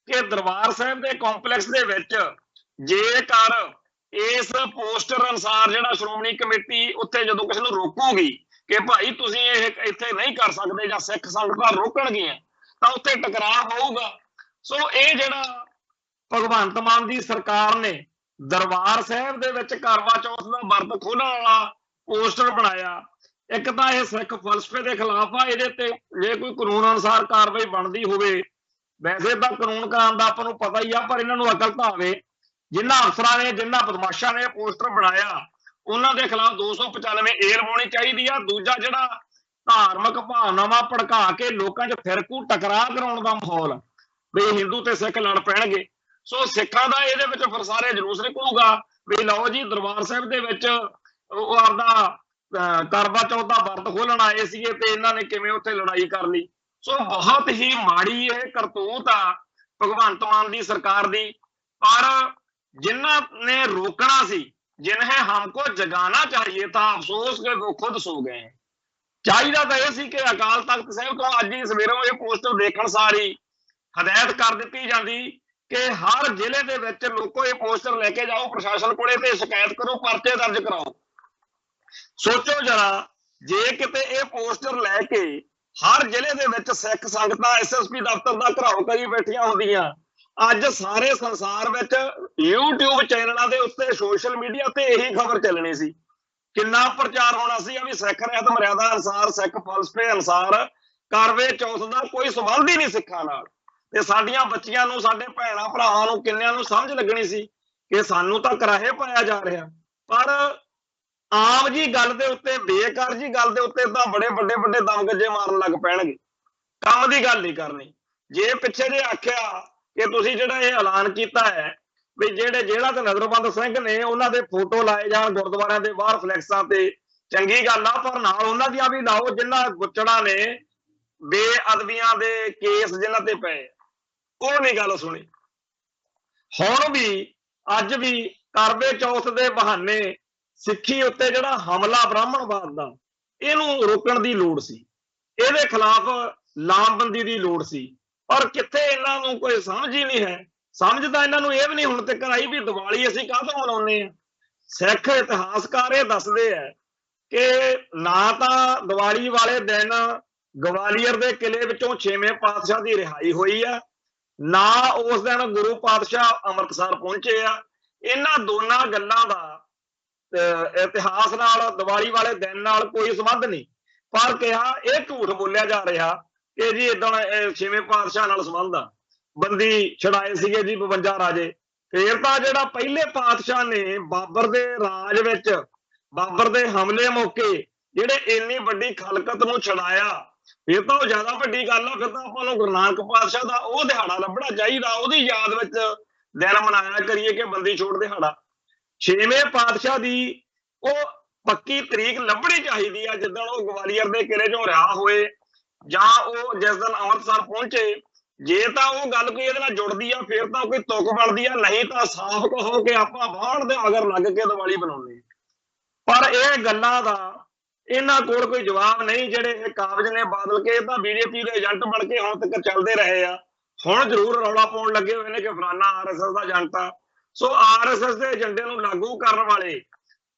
ਕਿ ਦਰਬਾਰ ਸਾਹਿਬ ਦੇ ਕੰਪਲੈਕਸ ਦੇ ਵਿੱਚ ਜੇਕਰ ਇਸ ਪੋਸਟਰ ਅਨੁਸਾਰ ਜਿਹੜਾ ਸ਼੍ਰੋਮਣੀ ਕਮੇਟੀ ਉੱਥੇ ਜਦੋਂ ਕਿਸੇ ਨੂੰ ਰੋਕੂਗੀ ਕਿ ਭਾਈ ਤੁਸੀਂ ਇਹ ਇੱਥੇ ਨਹੀਂ ਕਰ ਸਕਦੇ ਜਾਂ ਸਿੱਖ ਸੰਗਤਾਂ ਰੋਕਣਗੀਆਂ ਤਾਂ ਉੱਥੇ ਟਕਰਾਅ ਹੋਊਗਾ। ਸੋ ਇਹ ਜਿਹੜਾ ਭਗਵੰਤ ਮਾਨ ਦੀ ਸਰਕਾਰ ਨੇ ਦਰਬਾਰ ਸਾਹਿਬ ਦੇ ਵਿੱਚ ਕਰਵਾ ਚੌਥ ਦਾ ਵਰਤ ਖੋਲ੍ਹਣ ਵਾਲਾ ਪੋਸਟਰ ਬਣਾਇਆ, ਇੱਕ ਤਾਂ ਇਹ ਸਿੱਖ ਫਲਸਫੇ ਦੇ ਖਿਲਾਫ ਆ। ਇਹਦੇ ਤੇ ਜੇ ਕੋਈ ਕਾਨੂੰਨ ਅਨੁਸਾਰ ਕਾਰਵਾਈ ਬਣਦੀ ਹੋਵੇ, ਵੈਸੇ ਤਾਂ ਕਾਨੂੰਨ ਕਾਨੂੰਨ ਦਾ ਆਪਾਂ ਨੂੰ ਪਤਾ ਹੀ ਆ, ਪਰ ਇਹਨਾਂ ਨੂੰ ਅਕਲ ਤਾਂ ਆਵੇ। ਜਿਨ੍ਹਾਂ ਅਫਸਰਾਂ ਨੇ ਜਿਨ੍ਹਾਂ ਬਦਮਾਸ਼ਾਂ ਨੇ ਪੋਸਟਰ ਬਣਾਇਆ ਉਹਨਾਂ ਦੇ ਖਿਲਾਫ 295 ਏ ਲਵਾਉਣੀ ਚਾਹੀਦੀ ਆ। ਦੂਜਾ ਜਿਹੜਾ ਧਾਰਮਿਕ ਭਾਵਨਾਵਾਂ ਭੜਕਾ ਕੇ ਲੋਕਾਂ 'ਚ ਫਿਰਕੂ ਟਕਰਾਅ ਕਰਾਉਣ ਦਾ ਮਾਹੌਲ ਵੀ ਹਿੰਦੂ ਤੇ ਸਿੱਖ ਲੜ ਪੈਣਗੇ। ਸੋ ਸਿੱਖਾਂ ਦਾ ਇਹਦੇ ਵਿੱਚ ਫਿਰ ਸਾਰੇ ਜਲੂਸ ਨਿਕਲੂਗਾ ਵੀ ਲਓ ਜੀ ਦਰਬਾਰ ਸਾਹਿਬ ਦੇ ਵਿੱਚ ਉਹ ਆਪਦਾ ਕਰਵਾ ਚੌਥ ਦਾ ਵਰਤ ਖੋਲਣ ਆਏ ਸੀਗੇ ਤੇ ਇਹਨਾਂ ਨੇ ਕਿਵੇਂ ਉੱਥੇ ਲੜਾਈ ਕਰ ਲਈ। ਸੋ ਬਹੁਤ ਹੀ ਮਾੜੀ ਇਹ ਕਰਤੂਤ ਆ ਭਗਵੰਤ ਮਾਨ ਦੀ ਸਰਕਾਰ ਦੀ। ਪਰ जिन्हों ने रोकना सी, जिन्हें हमको जगाना चाहिए था, अफसोस के वो खुद सो गए हैं। चाहिए तो यह सी कि अकाल तख्त साहिब को अज ही सवेरों ये पोस्टर देखण सारी हदायत कर दी जाती कि हर जिले के विच लोगों ये पोस्टर लेके जाओ प्रशासन कोले ते शिकायत करो, परचे दर्ज कराओ। सोचो जरा जे किते ये पोस्टर लैके हर जिले के विच सिख संगतां SSP दफ्तर का घराव करी बैठियां होंदियां, ਅੱਜ ਸਾਰੇ ਸੰਸਾਰ ਵਿੱਚ YouTube ਚੈਨਲਾਂ ਦੇ ਉੱਤੇ ਸੋਸ਼ਲ ਮੀਡੀਆ ਤੇ ਇਹੀ ਖਬਰ ਚੱਲਣੀ ਸੀ। ਕਿੰਨਾ ਪ੍ਰਚਾਰ ਹੋਣਾ ਸੀ ਵੀ ਸਿੱਖ ਰਹਿਤ ਮਰਿਆਦਾ ਅਨੁਸਾਰ, ਸਿੱਖ ਫਲਸਫੇ ਅਨੁਸਾਰ ਕਰਵੇ ਚੌਥ ਦਾ ਕੋਈ ਸੰਬੰਧ ਹੀ ਨਹੀਂ ਸਿੱਖਾਂ ਨਾਲ। ਤੇ ਸਾਡੀਆਂ ਬੱਚੀਆਂ ਨੂੰ, ਸਾਡੇ ਭੈਣਾਂ ਭਰਾਵਾਂ ਨੂੰ, ਕਿੰਨਿਆਂ ਨੂੰ ਸਮਝ ਲੱਗਣੀ ਸੀ ਕਿ ਸਾਨੂੰ ਤਾਂ ਕਰਾਹੇ ਪਾਇਆ ਜਾ ਰਿਹਾ। ਪਰ ਆਮ ਜੀ ਗੱਲ ਦੇ ਉੱਤੇ, ਬੇਕਾਰ ਜੀ ਗੱਲ ਦੇ ਉੱਤੇ ਤਾਂ ਬੜੇ ਵੱਡੇ ਦਮਗੱਜੇ ਮਾਰਨ ਲੱਗ ਪੈਣਗੇ, ਕੰਮ ਦੀ ਗੱਲ ਨਹੀਂ ਕਰਨੀ। ਜੇ ਪਿੱਛੇ ਜੇ ਆਖਿਆ ਕਿ ਤੁਸੀਂ ਜਿਹੜਾ ਇਹ ਐਲਾਨ ਕੀਤਾ ਹੈ ਵੀ ਜਿਹੜਾ ਤੇ ਨਜ਼ਰਬੰਦ ਸਿੰਘ ਨੇ ਉਹਨਾਂ ਦੇ ਫੋਟੋ ਲਾਏ ਜਾਣ ਗੁਰਦੁਆਰਿਆਂ ਦੇ ਬਾਹਰ ਫਲੈਕਸਾਂ ਤੇ, ਚੰਗੀ ਗੱਲ ਆ, ਪਰ ਨਾਲ ਉਹਨਾਂ ਦੀਆਂ ਵੀ ਲਾਓ ਜਿਨ੍ਹਾਂ ਗੁੱਚੜਾਂ ਨੇ ਬੇਅਦਬੀਆਂ ਦੇ ਕੇਸ ਜਿਨ੍ਹਾਂ ਤੇ ਪਏ, ਉਹ ਨਹੀਂ ਗੱਲ ਸੁਣੀ। ਹੁਣ ਵੀ ਅੱਜ ਵੀ ਕਰਵੇ ਚੌਥ ਦੇ ਬਹਾਨੇ ਸਿੱਖੀ ਉੱਤੇ ਜਿਹੜਾ ਹਮਲਾ ਬ੍ਰਾਹਮਣਵਾਦ ਦਾ, ਇਹਨੂੰ ਰੋਕਣ ਦੀ ਲੋੜ ਸੀ, ਇਹਦੇ ਖਿਲਾਫ ਲਾਮਬੰਦੀ ਦੀ ਲੋੜ ਸੀ। ਪਰ ਕਿੱਥੇ ਇਹਨਾਂ ਨੂੰ ਕੋਈ ਸਮਝ ਹੀ ਨਹੀਂ ਹੈ। ਸਮਝ ਤਾਂ ਇਹਨਾਂ ਨੂੰ ਇਹ ਵੀ ਨਹੀਂ ਹੁਣ ਤੱਕ ਆਈ ਵੀ ਦੀਵਾਲੀ ਅਸੀਂ ਕਾਹਤੋਂ ਮਨਾਉਂਦੇ ਆ। ਸਿੱਖ ਇਤਿਹਾਸਕਾਰ ਇਹ ਦੱਸਦੇ ਆ ਕਿ ਨਾ ਤਾਂ ਦੀਵਾਲੀ ਵਾਲੇ ਦਿਨ ਗਵਾਲੀਅਰ ਦੇ ਕਿਲੇ ਵਿੱਚੋਂ 6ਵੇਂ ਪਾਤਸ਼ਾਹ ਦੀ ਰਿਹਾਈ ਹੋਈ ਆ, ਨਾ ਉਸ ਦਿਨ ਗੁਰੂ ਪਾਤਸ਼ਾਹ ਅੰਮ੍ਰਿਤਸਰ ਪਹੁੰਚੇ ਆ। ਇਹਨਾਂ ਦੋਨਾਂ ਗੱਲਾਂ ਦਾ ਇਤਿਹਾਸ ਨਾਲ, ਦੀਵਾਲੀ ਵਾਲੇ ਦਿਨ ਨਾਲ ਕੋਈ ਸੰਬੰਧ ਨਹੀਂ। ਪਰ ਕਿਹਾ ਇਹ ਝੂਠ ਬੋਲਿਆ ਜਾ ਰਿਹਾ ਕਿ ਜੀ ਏਦਾਂ 6ਵੇਂ ਪਾਤਸ਼ਾਹ ਨਾਲ ਸੰਬੰਧ ਆ, ਬੰਦੀ ਛੜਾਏ ਸੀਗੇ ਜੀ 52 ਰਾਜੇ। ਫੇਰ ਤਾਂ ਜਿਹੜਾ ਪਹਿਲੇ ਪਾਤਸ਼ਾਹ ਨੇ ਬਾਬਰ ਦੇ ਰਾਜ ਵਿੱਚ, ਬਾਬਰ ਦੇ ਹਮਲੇ ਮੌਕੇ ਜਿਹੜੇ ਇੰਨੀ ਵੱਡੀ ਖਲਕਤ ਨੂੰ ਛੜਾਇਆ, ਫਿਰ ਤਾਂ ਉਹ ਜ਼ਿਆਦਾ ਵੱਡੀ ਗੱਲ ਆ। ਫਿਰ ਤਾਂ ਆਪਾਂ ਨੂੰ ਗੁਰੂ ਨਾਨਕ ਪਾਤਸ਼ਾਹ ਦਾ ਉਹ ਦਿਹਾੜਾ ਲੱਭਣਾ ਚਾਹੀਦਾ, ਉਹਦੀ ਯਾਦ ਵਿੱਚ ਦਿਨ ਮਨਾਇਆ ਕਰੀਏ ਕਿ ਬੰਦੀ ਛੋੜ ਦਿਹਾੜਾ। 6ਵੇਂ ਪਾਤਸ਼ਾਹ ਦੀ ਉਹ ਪੱਕੀ ਤਰੀਕ ਲੱਭਣੀ ਚਾਹੀਦੀ ਆ, ਜਿੱਦਣ ਉਹ ਗਵਾਲੀਅਰ ਦੇ ਕਿਲੇ ਚੋਂ ਰਿਹਾ ਹੋਏ ਜਾਂ ਉਹ ਜਿਸ ਦਿਨ ਅੰਮ੍ਰਿਤਸਰ ਪਹੁੰਚੇ। ਜੇ ਤਾਂ ਉਹ ਗੱਲ ਕੋਈ ਇਹਦੇ ਨਾਲ ਜੁੜਦੀ ਆ ਫਿਰ ਤਾਂ ਕੋਈ ਤੁਕ ਬਣਦੀ ਆ, ਨਹੀਂ ਤਾਂ ਸਾਫ਼ ਕਹੋ ਕਿ ਆਪਾਂ ਬਾਹਰ ਦੇ ਮਗਰ ਲੱਗ ਕੇ ਦੀਵਾਲੀ ਬਣਾਉਂਦੇ। ਪਰ ਇਹ ਗੱਲਾਂ ਦਾ ਇਹਨਾਂ ਕੋਲ ਕੋਈ ਜਵਾਬ ਨਹੀਂ। ਜਿਹੜੇ ਇਹ ਕਾਬਜ਼ ਨੇ ਬਾਦਲ ਕੇ ਤਾਂ BJP ਦੇ ਏਜੰਟ ਬਣ ਕੇ ਹੁਣ ਤੱਕ ਚੱਲਦੇ ਰਹੇ ਆ, ਹੁਣ ਜ਼ਰੂਰ ਰੌਲਾ ਪਾਉਣ ਲੱਗੇ ਹੋਏ ਨੇ ਕਿ ਫਲਾਨਾ RSS ਦਾ ਏਜੰਟ ਆ। ਸੋ RSS ਦੇ ਏਜੰਡੇ ਨੂੰ ਲਾਗੂ ਕਰਨ ਵਾਲੇ,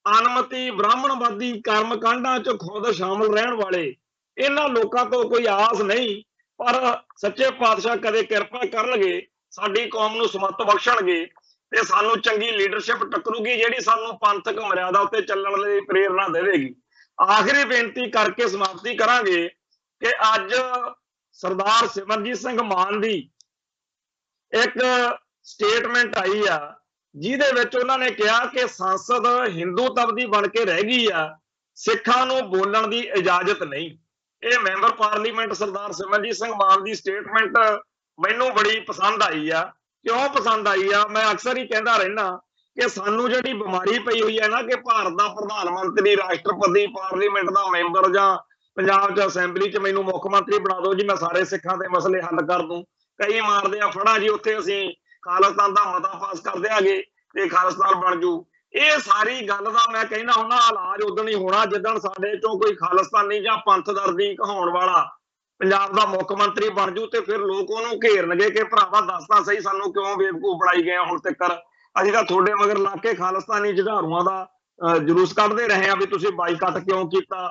ਅਨਮਤੀ ਬ੍ਰਾਹਮਣਵਾਦੀ ਕਰਮਕਾਂਡਾਂ 'ਚ ਖੁਦ ਸ਼ਾਮਲ ਰਹਿਣ ਵਾਲੇ ਇਹਨਾਂ ਲੋਕਾਂ ਤੋਂ ਕੋਈ ਆਸ ਨਹੀਂ। ਪਰ ਸੱਚੇ ਪਾਤਸ਼ਾਹ ਕਦੇ ਕਿਰਪਾ ਕਰਨਗੇ, ਸਾਡੀ ਕੌਮ ਨੂੰ ਸਮੱਤ ਬਖਸ਼ਣਗੇ ਤੇ ਸਾਨੂੰ ਚੰਗੀ ਲੀਡਰਸ਼ਿਪ ਟੱਕਰੂਗੀ ਜਿਹੜੀ ਸਾਨੂੰ ਪੰਥਕ ਮਰਿਆਦਾ ਉੱਤੇ ਚੱਲਣ ਲਈ ਪ੍ਰੇਰਨਾ ਦੇਵੇਗੀ। ਆਖਰੀ ਬੇਨਤੀ ਕਰਕੇ ਸਮਾਪਤੀ ਕਰਾਂਗੇ ਕਿ ਅੱਜ ਸਰਦਾਰ ਸਿਮਰਜੀਤ ਸਿੰਘ ਮਾਨ ਦੀ ਇੱਕ ਸਟੇਟਮੈਂਟ ਆਈ ਆ ਜਿਹਦੇ ਵਿੱਚ ਉਹਨਾਂ ਨੇ ਕਿਹਾ ਕਿ ਸੰਸਦ ਹਿੰਦੂਤਵ ਦੀ ਬਣ ਕੇ ਰਹਿ ਗਈ ਆ ਸਿੱਖਾਂ ਨੂੰ ਬੋਲਣ ਦੀ ਇਜਾਜ਼ਤ ਨਹੀਂ। ਇਹ ਮੈਂਬਰ ਪਾਰਲੀਮੈਂਟ ਸਰਦਾਰ ਸਿਮਰਨਜੀਤ ਸਿੰਘ ਮਾਨ ਦੀ ਸਟੇਟਮੈਂਟ ਮੈਨੂੰ ਬੜੀ ਪਸੰਦ ਆਈ ਆ। ਕਿਉਂ ਪਸੰਦ ਆਈ ਆ? ਮੈਂ ਅਕਸਰ ਹੀ ਕਹਿੰਦਾ ਰਹਿਣਾ ਕਿ ਸਾਨੂੰ ਜਿਹੜੀ ਬਿਮਾਰੀ ਪਈ ਹੋਈ ਹੈ ਨਾ ਕਿ ਭਾਰਤ ਦਾ ਪ੍ਰਧਾਨ ਮੰਤਰੀ, ਰਾਸ਼ਟਰਪਤੀ, ਪਾਰਲੀਮੈਂਟ ਦਾ ਮੈਂਬਰ ਜਾਂ ਪੰਜਾਬ 'ਚ ਅਸੈਂਬਲੀ 'ਚ ਮੈਨੂੰ ਮੁੱਖ ਮੰਤਰੀ ਬਣਾ ਦਿਓ ਜੀ, ਮੈਂ ਸਾਰੇ ਸਿੱਖਾਂ ਦੇ ਮਸਲੇ ਹੱਲ ਕਰ ਦੂੰ। ਕਈ ਮਾਰਦੇ ਆ ਫੜਾ ਜੀ, ਉੱਥੇ ਅਸੀਂ ਖਾਲਿਸਤਾਨ ਦਾ ਮਤਾ ਪਾਸ ਕਰ ਦਿਆਂਗੇ ਤੇ ਖਾਲਿਸਤਾਨ ਬਣ ਜੂ। ਇਹ ਸਾਰੀ ਗੱਲ ਦਾ ਮੈਂ ਕਹਿੰਦਾ ਹੁੰਦਾ ਇਲਾਜ ਉਦੋਂ ਹੀ ਹੋਣਾ ਜਿੱਦਣ ਸਾਡੇ ਚੋਂ ਕੋਈ ਖਾਲਿਸਤਾਨੀ ਜਾਂ ਪੰਥਦਰਦੀ ਕਹਾਉਣ ਵਾਲਾ ਪੰਜਾਬ ਦਾ ਮੁੱਖ ਮੰਤਰੀ ਬਣ ਜੂ, ਤੇ ਫਿਰ ਲੋਕ ਉਹਨੂੰ ਘੇਰਨਗੇ ਕਿ ਭਰਾਵਾ ਦੱਸ ਤਾਂ ਸਹੀ ਸਾਨੂੰ ਕਿਉਂ ਬੇਵਕੂਫ ਬਣਾਈ ਗਏ ਹੁਣ ਤੱਕ। ਅਸੀਂ ਤਾਂ ਤੁਹਾਡੇ ਮਗਰ ਲੱਗ ਕੇ ਖਾਲਿਸਤਾਨੀ ਜੁਝਾਰੂਆਂ ਦਾ ਜਲੂਸ ਕੱਢਦੇ ਰਹੇ ਆ ਵੀ ਤੁਸੀਂ ਬਾਈਕਾਟ ਕਿਉਂ ਕੀਤਾ।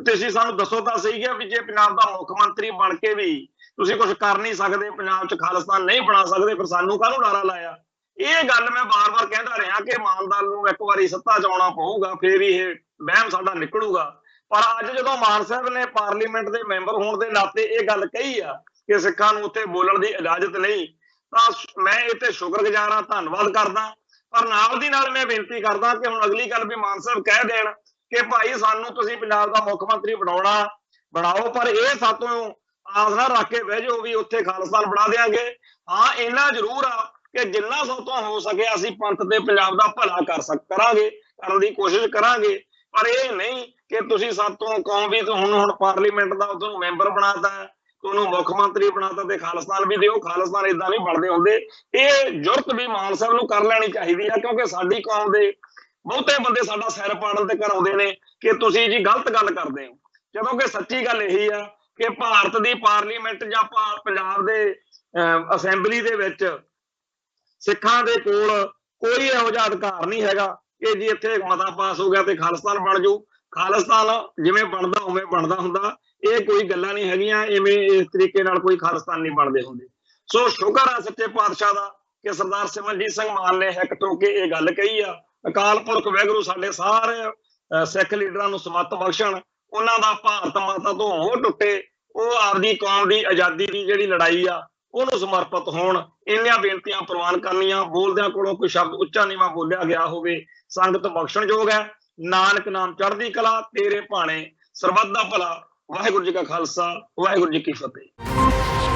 ਤੁਸੀਂ ਸਾਨੂੰ ਦੱਸੋ ਤਾਂ ਸਹੀ ਹੈ ਵੀ ਜੇ ਪੰਜਾਬ ਦਾ ਮੁੱਖ ਮੰਤਰੀ ਬਣ ਕੇ ਵੀ ਤੁਸੀਂ ਕੁਝ ਕਰ ਨਹੀਂ ਸਕਦੇ, ਪੰਜਾਬ 'ਚ ਖਾਲਿਸਤਾਨ ਨਹੀਂ ਬਣਾ ਸਕਦੇ, ਫਿਰ ਸਾਨੂੰ ਕਾਹਨੂੰ ਨਾਅਰਾ ਲਾਇਆ? ਇਹ ਗੱਲ ਮੈਂ ਬਾਰ-ਬਾਰ ਕਹਿੰਦਾ ਰਿਹਾ ਕਿ ਇਮਾਨਦਾਰ ਨੂੰ ਇੱਕ ਵਾਰੀ ਸੱਤਾ 'ਚ ਆਉਣਾ ਪਊਗਾ, ਫੇਰ ਹੀ ਇਹ ਵਹਿਮ ਸਾਡਾ ਨਿਕਲੂਗਾ। ਪਰ ਅੱਜ ਜਦੋਂ ਮਾਨ ਸਾਹਿਬ ਨੇ ਪਾਰਲੀਮੈਂਟ ਦੇ ਮੈਂਬਰ ਹੋਣ ਦੇ ਨਾਤੇ ਇਹ ਗੱਲ ਕਹੀ ਆ ਕਿ ਸਿੱਖਾਂ ਨੂੰ ਉੱਥੇ ਬੋਲਣ ਦੀ ਇਜਾਜ਼ਤ ਨਹੀਂ, ਤਾਂ ਮੈਂ ਇਹ ਤੇ ਸ਼ੁਕਰਗੁਜ਼ਾਰ ਹਾਂ, ਧੰਨਵਾਦ ਕਰਦਾ। ਪਰ ਨਾਲ ਦੀ ਨਾਲ ਮੈਂ ਬੇਨਤੀ ਕਰਦਾ ਕਿ ਹੁਣ ਅਗਲੀ ਗੱਲ ਵੀ ਮਾਨ ਸਾਹਿਬ ਕਹਿ ਦੇਣ ਕਿ ਭਾਈ ਸਾਨੂੰ ਤੁਸੀਂ ਪੰਜਾਬ ਦਾ ਮੁੱਖ ਮੰਤਰੀ ਬਣਾਓ, ਪਰ ਇਹ ਸਾਤੋਂ ਆਸ ਨਾ ਰੱਖ ਕੇ ਬਹਿ ਜਾਓ ਵੀ ਉੱਥੇ ਖਾਲਿਸਤਾਨ ਬਣਾ ਦਿਆਂਗੇ। ਹਾਂ, ਇੰਨਾ ਜ਼ਰੂਰ ਆ ਕਿ ਜਿੰਨਾ ਸਭ ਤੋਂ ਹੋ ਸਕੇ ਅਸੀਂ ਪੰਥ ਤੇ ਪੰਜਾਬ ਦਾ ਭਲਾ ਕਰਾਂਗੇ, ਕਰਨ ਦੀ ਕੋਸ਼ਿਸ਼ ਕਰਾਂਗੇ। ਪਰ ਇਹ ਨਹੀਂ ਕਿ ਤੁਸੀਂ ਸਾਤੋਂ ਕਹੋ ਵੀ ਹੁਣ ਪਾਰਲੀਮੈਂਟ ਦਾ ਤੁਹਾਨੂੰ ਮੈਂਬਰ ਬਣਾਤਾ, ਤੁਹਾਨੂੰ ਮੁੱਖ ਮੰਤਰੀ ਬਣਾਤਾ ਤੇ ਖਾਲਿਸਤਾਨ ਵੀ ਦਿਓ। ਖਾਲਿਸਤਾਨ ਏਦਾਂ ਨਹੀਂ ਬਣਦੇ ਹੁੰਦੇ। ਇਹ ਜੁਰਤ ਵੀ ਮਾਨ ਸਾਹਿਬ ਨੂੰ ਕਰ ਲੈਣੀ ਚਾਹੀਦੀ ਆ, ਕਿਉਂਕਿ ਸਾਡੀ ਕੌਮ ਦੇ ਬਹੁਤੇ ਬੰਦੇ ਸਾਡਾ ਸਿਰ ਪਾੜਨ ਤੇ ਕਰਾਉਂਦੇ ਨੇ ਕਿ ਤੁਸੀਂ ਜੀ ਗਲਤ ਗੱਲ ਕਰਦੇ ਹੋ, ਜਦੋਂ ਕਿ ਸੱਚੀ ਗੱਲ ਇਹੀ ਆ ਕਿ ਭਾਰਤ ਦੀ ਪਾਰਲੀਮੈਂਟ ਜਾਂ ਪੰਜਾਬ ਦੇ ਅਸੈਂਬਲੀ ਦੇ ਵਿੱਚ ਸਿੱਖਾਂ ਦੇ ਕੋਲ ਕੋਈ ਇਹੋ ਜਿਹਾ ਅਧਿਕਾਰ ਨਹੀਂ ਹੈਗਾ ਕਿ ਜੀ ਇੱਥੇ ਮਤਾ ਪਾਸ ਹੋ ਗਿਆ ਤੇ ਖਾਲਿਸਤਾਨ ਬਣ ਜਾਊ। ਖਾਲਿਸਤਾਨ ਜਿਵੇਂ ਬਣਦਾ ਉਵੇਂ ਬਣਦਾ ਹੁੰਦਾ, ਇਹ ਕੋਈ ਗੱਲਾਂ ਨਹੀਂ ਹੈਗੀਆਂ। ਇਵੇਂ ਇਸ ਤਰੀਕੇ ਨਾਲ ਕੋਈ ਖਾਲਿਸਤਾਨ ਨਹੀਂ ਬਣਦੇ ਹੁੰਦੇ। ਸੋ ਸ਼ੁਕਰ ਆ ਸੱਚੇ ਪਾਤਸ਼ਾਹ ਦਾ ਕਿ ਸਰਦਾਰ ਸਿਮਰਨਜੀਤ ਸਿੰਘ ਮਾਨ ਨੇ ਹਿੱਕ ਠੋਕ ਕੇ ਇਹ ਗੱਲ ਕਹੀ ਆ। ਅਕਾਲ ਪੁਰਖ ਵਾਹਿਗੁਰੂ ਸਾਡੇ ਸਾਰੇ ਸਿੱਖ ਲੀਡਰਾਂ ਨੂੰ ਸਮੱਤ ਬਖਸ਼ਣ, ਉਹਨਾਂ ਦਾ ਭਾਰਤ ਮਾਤਾ ਤੋਂ ਮੋਹ ਟੁੱਟੇ, ਉਹ ਆਪਦੀ ਕੌਮ ਦੀ ਆਜ਼ਾਦੀ ਦੀ ਜਿਹੜੀ ਲੜਾਈ ਆ ਉਹਨੂੰ ਸਮਰਪਿਤ ਹੋਣ। ਇੰਨੀਆਂ ਬੇਨਤੀਆਂ ਪ੍ਰਵਾਨ ਕਰਨੀਆਂ। ਬੋਲਦਿਆਂ ਕੋਲੋਂ ਕੋਈ ਸ਼ਬਦ ਉੱਚਾ ਨੀਵਾਂ ਬੋਲਿਆ ਗਿਆ ਹੋਵੇ, ਸੰਗਤ ਬਖਸ਼ਣਯੋਗ ਹੈ। ਨਾਨਕ ਨਾਮ ਚੜ੍ਹਦੀ ਕਲਾ, ਤੇਰੇ ਭਾਣੇ ਸਰਬੱਤ ਦਾ ਭਲਾ। ਵਾਹਿਗੁਰੂ ਜੀ ਕਾ ਖਾਲਸਾ, ਵਾਹਿਗੁਰੂ ਜੀ ਕੀ ਫਤਿਹ।